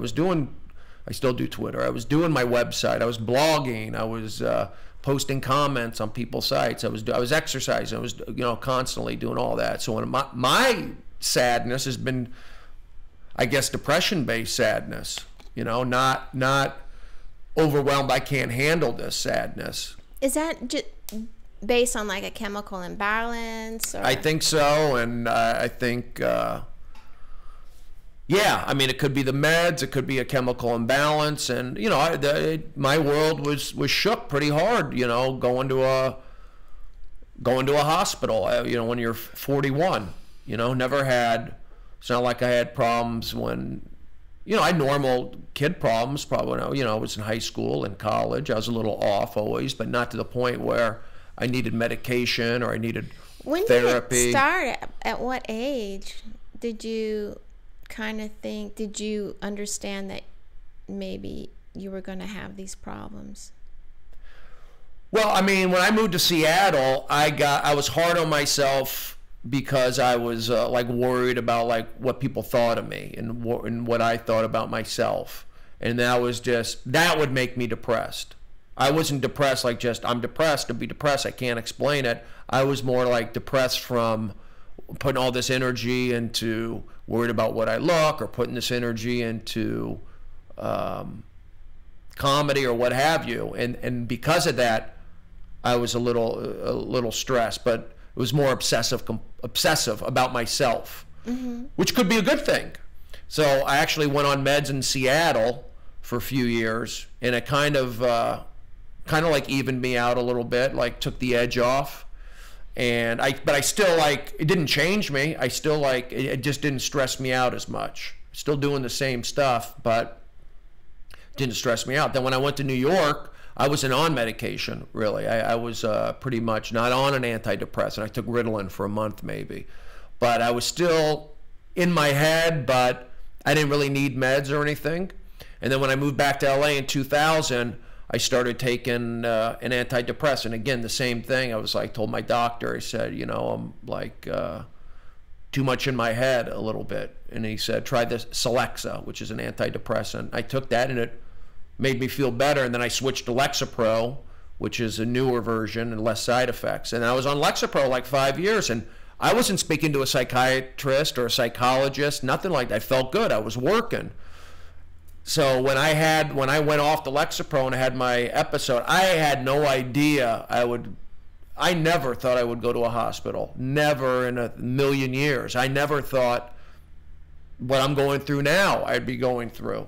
I still do Twitter. I was doing my website. I was blogging. I was posting comments on people's sites. I was exercising. I was, you know, constantly doing all that. So when my sadness has been, I guess, depression-based sadness. You know, not overwhelmed. I can't handle this sadness. Is that just based on like a chemical imbalance? Or? I think so, and I think. Yeah, I mean, it could be the meds, it could be a chemical imbalance, and you know, my world was shook pretty hard. You know, going to a hospital. You know, when you're 41, you know, never had. It's not like I had problems when, you know, I had normal kid problems. Probably when I was in high school and college. I was a little off always, but not to the point where I needed medication or I needed when therapy. Did it start? At what age did you kind of think, did you understand that maybe you were going to have these problems? Well, I mean, when I moved to Seattle, I was hard on myself because I was like worried about like what people thought of me and what I thought about myself, and that would make me depressed. I wasn't depressed like just I'm depressed to be depressed. I can't explain it. I was more like depressed from putting all this energy into worried about what I look, or putting this energy into comedy or what have you, and because of that, I was a little stressed, but it was more obsessive about myself, which could be a good thing. So I actually went on meds in Seattle for a few years, and it kind of like evened me out a little bit, like took the edge off. But I still like, it didn't change me. I still like, it just didn't stress me out as much. Still doing the same stuff, but didn't stress me out. Then when I went to New York, I wasn't on medication, really. I was pretty much not on an antidepressant. I took Ritalin for a month maybe. But I was still in my head, but I didn't really need meds or anything. And then when I moved back to LA in 2000, I started taking an antidepressant. Again, the same thing. I was like, told my doctor, I said, you know, I'm like too much in my head a little bit. And he said, try this Celexa, which is an antidepressant. I took that and it made me feel better. And then I switched to Lexapro, which is a newer version and less side effects. And I was on Lexapro like 5 years, and I wasn't speaking to a psychiatrist or a psychologist, nothing like that. I felt good. I was working. So when I went off the Lexapro and I had my episode, I had no idea I never thought I would go to a hospital. Never in a million years. I never thought what I'm going through now I'd be going through.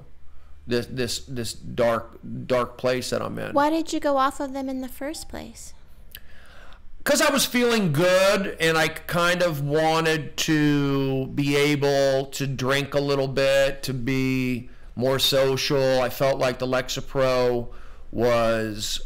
This dark place that I'm in. Why did you go off of them in the first place? Because I was feeling good, and I kind of wanted to be able to drink a little bit, to be more social. I felt like the Lexapro was,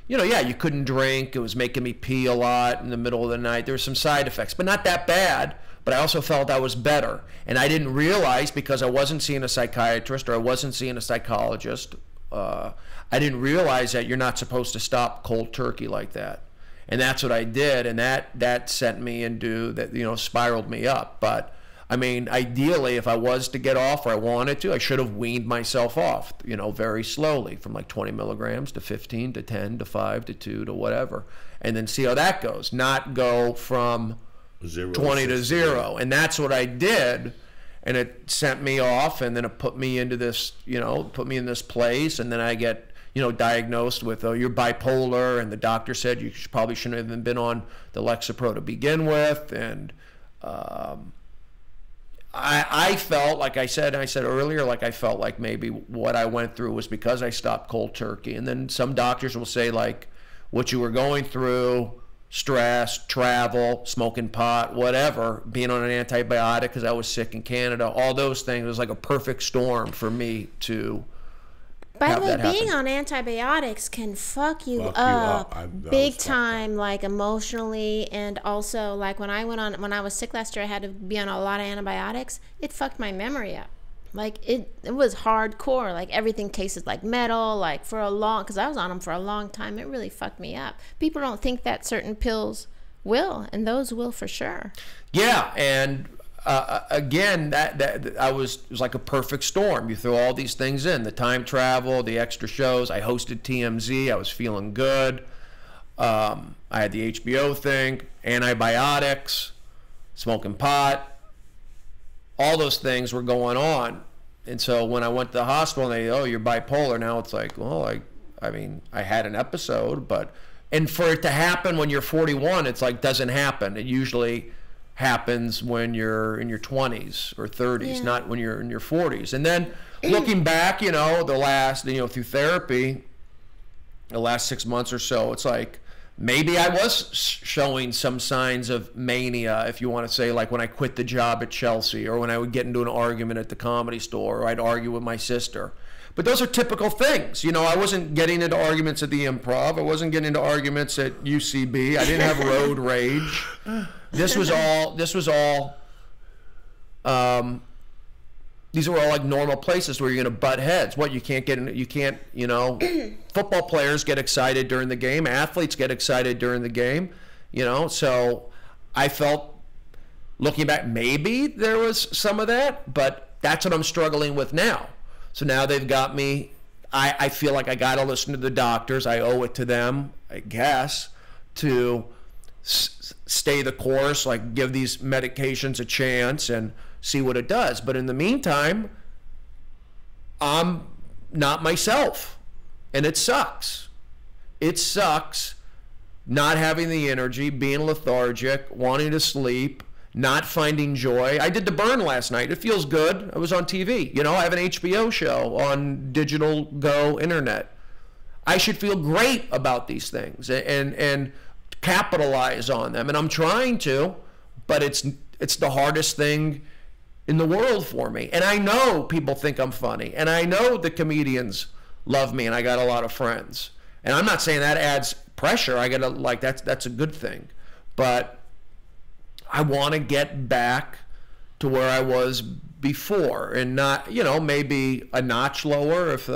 you couldn't drink. It was making me pee a lot in the middle of the night. There were some side effects, but not that bad. But I also felt I was better. And I didn't realize, because I wasn't seeing a psychiatrist or I wasn't seeing a psychologist, I didn't realize that you're not supposed to stop cold turkey like that. And that's what I did, and that sent me into that, spiraled me up. But I mean, ideally, if I was to get off, or I wanted to, I should have weaned myself off, very slowly, from like 20 milligrams to 15 to 10 to 5 to 2 to whatever, and then see how that goes. Not go from 20 to 0. And that's what I did. And it sent me off, and then it put me into this, put me in this place. And then I get, diagnosed with, you're bipolar. And the doctor said you probably shouldn't have even been on the Lexapro to begin with. And I felt, like I said earlier, like I felt like maybe what I went through was because I stopped cold turkey. And then some doctors will say, like, what you were going through, stress, travel, smoking pot, whatever, being on an antibiotic because I was sick in Canada, all those things, it was like a perfect storm for me to By the way, being on antibiotics can fuck you up big time, like emotionally, and also like when I was sick last year, I had to be on a lot of antibiotics. It fucked my memory up. Like it was hardcore. Like everything tasted like metal. Like because I was on them for a long time. It really fucked me up. People don't think that certain pills will, and those will for sure. Yeah, and again, that it was like a perfect storm. You throw all these things in: the time travel, the extra shows. I hosted TMZ. I was feeling good. I had the HBO thing, antibiotics, smoking pot. All those things were going on. And so when I went to the hospital and you're bipolar, now it's like, well, I mean, I had an episode, and for it to happen when you're 41, it's like, doesn't happen. It usually happens when you're in your 20s or 30s, not when you're in your 40s. And then looking back, the last, through therapy, the last 6 months or so, it's like, maybe I was showing some signs of mania, if you want to say, like when I quit the job at Chelsea, or when I would get into an argument at the Comedy Store, or I'd argue with my sister. But those are typical things. I wasn't getting into arguments at the Improv. I wasn't getting into arguments at UCB. I didn't have road rage. These were all like normal places where you're going to butt heads. What, you can't, football players get excited during the game. Athletes get excited during the game, So I felt, looking back, maybe there was some of that, but that's what I'm struggling with now. So now they've got me, I feel like I got to listen to the doctors. I owe it to them, I guess, to stay the course, like give these medications a chance and see what it does. But in the meantime, I'm not myself, and it sucks. It sucks not having the energy, being lethargic, wanting to sleep, not finding joy. I did The Burn last night. It feels good. I was on TV. I have an HBO show on digital go internet. I should feel great about these things and capitalize on them, and I'm trying to, but it's the hardest thing in the world for me. And I know people think I'm funny, and I know the comedians love me and I got a lot of friends. And I'm not saying that adds pressure. I gotta, like, that's a good thing. But I want to get back to where I was before, and not, you know, maybe a notch lower if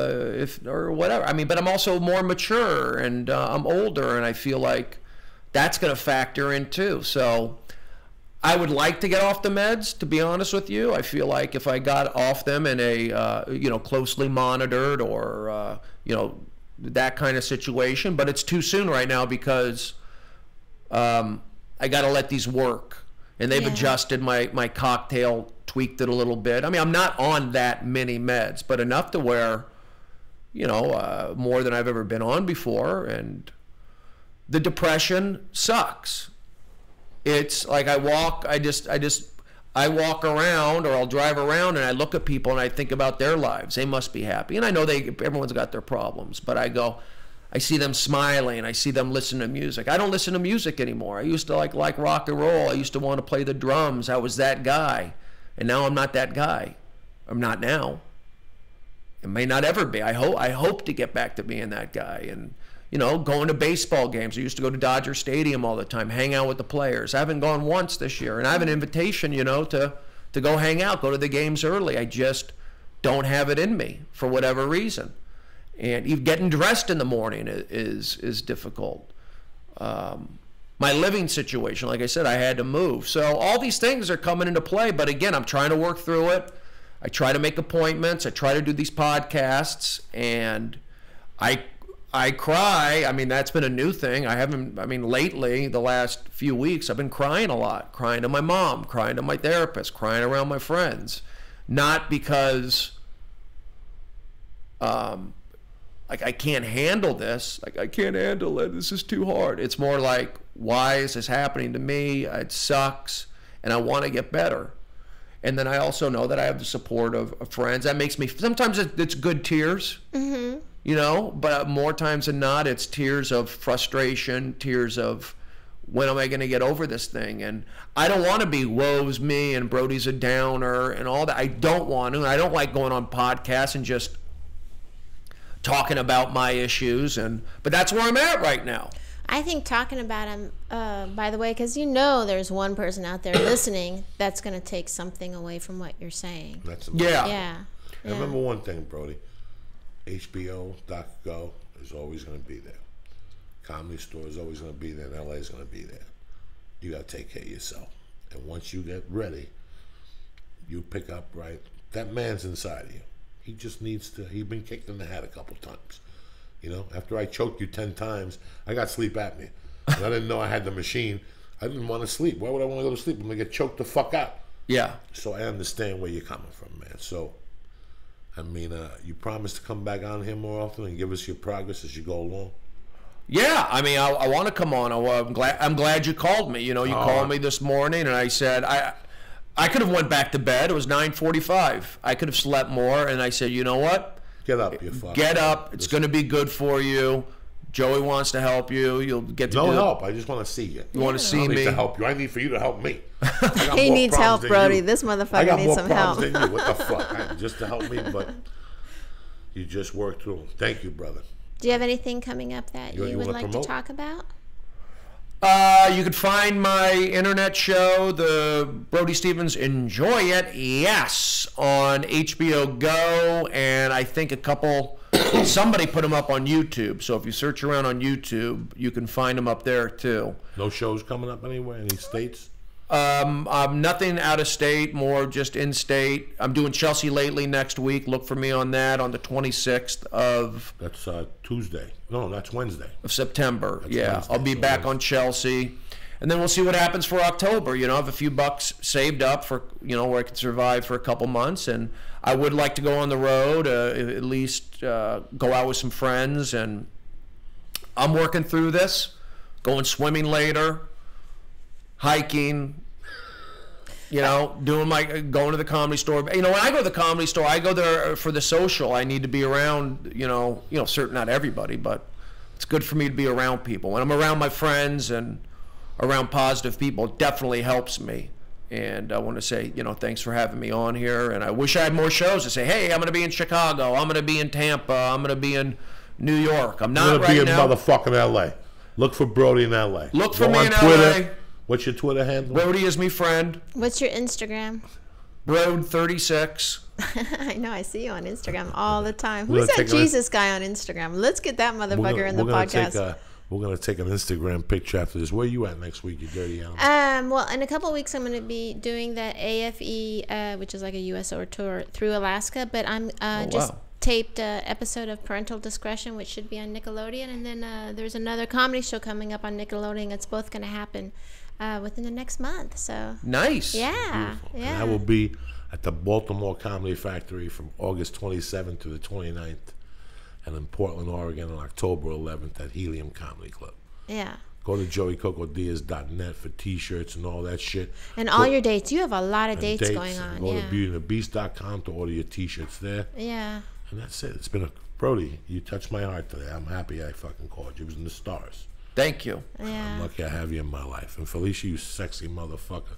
or whatever. I mean, but I'm also more mature, and I'm older, and I feel like that's going to factor in too. So I would like to get off the meds, to be honest with you. I feel like if I got off them in a you know, closely monitored or you know, that kind of situation, but it's too soon right now because I got to let these work. And they've adjusted my cocktail, tweaked it a little bit. I mean, I'm not on that many meds, but enough to where, you know, more than I've ever been on before. And the depression sucks. It's like I walk around, or I'll drive around and I look at people and I think about their lives. They must be happy. And I know everyone's got their problems, but I see them smiling. I see them listening to music. I don't listen to music anymore. I used to like rock and roll. I used to want to play the drums. I was that guy. And now I'm not that guy. I'm not now. It may not ever be. I hope to get back to being that guy. And, you know, going to baseball games. I used to go to Dodger Stadium all the time, hang out with the players. I haven't gone once this year. And I have an invitation, you know, to go hang out, go to the games early. I just don't have it in me for whatever reason. And even getting dressed in the morning is difficult. My living situation, like I said, I had to move. So all these things are coming into play. But again, I'm trying to work through it. I try to make appointments. I try to do these podcasts. And I cry. I mean, that's been a new thing. Lately, the last few weeks, I've been crying a lot. Crying to my mom, crying to my therapist, crying around my friends. Not because... like, I can't handle this. Like, I can't handle it. This is too hard. It's more like, why is this happening to me? It sucks, and I want to get better. And then I also know that I have the support of friends. That makes me, sometimes it's good tears, you know, but more times than not, it's tears of frustration, tears of, when am I going to get over this thing? And I don't want to be woe's me and Brody's a downer and all that. I don't want to. I don't like going on podcasts and just talking about my issues, but that's where I'm at right now. I think talking about them, by the way, because you know there's one person out there listening that's going to take something away from what you're saying. That's yeah. And remember one thing, Brody. HBO.go is always going to be there. Comedy Store is always going to be there, and LA is going to be there. You got to take care of yourself. And once you get ready, you pick up, right? That man's inside of you. He just needs to, he's been kicked in the head a couple times. You know, after I choked you 10 times, I got sleep apnea. And I didn't know I had the machine. I didn't want to sleep. Why would I want to go to sleep? I'm going to get choked the fuck out. Yeah. So I understand where you're coming from, man. So, I mean, you promise to come back on here more often and give us your progress as you go along? Yeah, I mean, I want to come on. I'm glad you called me. You know, you called me this morning, and I said, I could have went back to bed. It was 9:45. I could have slept more, and I said, you know what? Get up, you fuck. Get up. It's going to be good for you. Joey wants to help you. You'll get to no help. I just want to see you. You want to see me? I need to help you. I need for you to help me. He needs help, Brody. This motherfucker needs some help. I got more problems than you. What the fuck? Just to help me, but you just worked through them. Thank you, brother. Do you have anything coming up that you would like to talk about? You could find my internet show, the Brody Stevens Enjoy It, yes, on HBO Go, and I think somebody put them up on YouTube. So if you search around on YouTube, you can find them up there too. No shows coming up anywhere? Any states? Nothing out of state, more just in state. I'm doing Chelsea Lately next week. Look for me on that on the 26th of... That's Tuesday. No, that's Wednesday. Of September. That's yeah, Wednesday. I'll be back on Chelsea. And then we'll see what happens for October. You know, I have a few bucks saved up for, you know, where I can survive for a couple months. And I would like to go on the road, at least go out with some friends. And I'm working through this, going swimming later, hiking, you know, going to the Comedy Store. You know, when I go to the Comedy Store, I go there for the social. I need to be around, not everybody, but it's good for me to be around people. When I'm around my friends and around positive people, it definitely helps me. And I want to say, thanks for having me on here. And I wish I had more shows to say, hey, I'm going to be in Chicago. I'm going to be in Tampa. I'm going to be in New York. I'm not right now. I'm going to be in motherfucking L.A. Look for Brody in L.A. Look for me in Twitter. L.A. What's your Twitter handle? Brody is me friend. What's your Instagram? Brode36. I know, I see you on Instagram all the time. Who's that Jesus guy on Instagram? Let's get that motherfucker in the podcast. We're going to take an Instagram picture after this. Where you at next week, you dirty animal? Well, in a couple of weeks, I'm going to be doing that AFE, which is like a USO tour through Alaska. But I'm just taped an episode of Parental Discretion, which should be on Nickelodeon. And then there's another comedy show coming up on Nickelodeon. It's both going to happen within the next month. So nice. Yeah. Beautiful. And that will be at the Baltimore Comedy Factory from August 27th to the 29th. And in Portland, Oregon on October 11th at Helium Comedy Club. Yeah. Go to joeycocodiaz.net for T-shirts and all that shit. And all your dates. You have a lot of dates going on. Go to beautyandthebeast.com to order your T-shirts there. Yeah. And that's it. It's been Brody, you touched my heart today. I'm happy I fucking called you. It was in the stars. Thank you. Yeah. I'm lucky I have you in my life. And Felicia, you sexy motherfucker.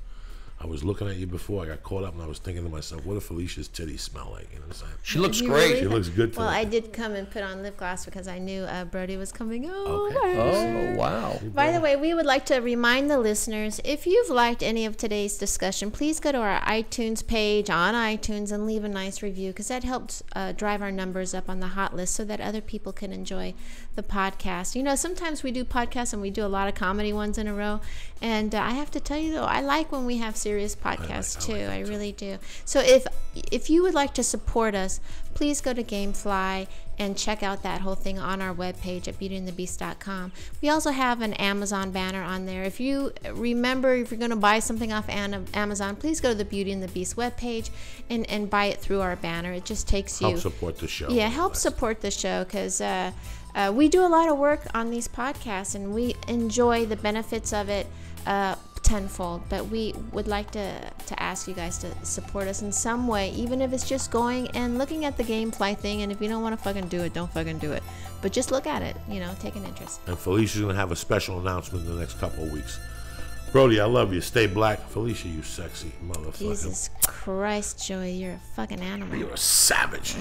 I was looking at you before I got caught up, and I was thinking to myself, what do Felicia's titties smell like? You know what I'm saying? She looks great. Really? She looks good today. Well, I did come and put on lip gloss because I knew Brody was coming over. Okay. Oh, wow. By the way, we would like to remind the listeners, if you've liked any of today's discussion, please go to our iTunes page on iTunes and leave a nice review, because that helps drive our numbers up on the hot list so that other people can enjoy the podcast. Sometimes we do podcasts and we do a lot of comedy ones in a row, and I have to tell you, though, I like when we have serious podcasts too. I really do. So if you would like to support us, please go to Gamefly and check out that whole thing on our webpage at beautyandthebeast.com. We also have an Amazon banner on there. If you remember, if you're going to buy something off Amazon, please go to the Beauty and the Beast webpage and buy it through our banner. It just takes you... Help support the show. Yeah, help support the show, because we do a lot of work on these podcasts, and we enjoy the benefits of it tenfold. But we would like to ask you guys to support us in some way, even if it's just going and looking at the Gamefly thing. And if you don't want to fucking do it, don't fucking do it. But just look at it, take an interest. And Felicia's going to have a special announcement in the next couple of weeks. Brody, I love you. Stay black. Felicia, you sexy motherfucker. Jesus Christ, Joey, you're a fucking animal. You're a savage.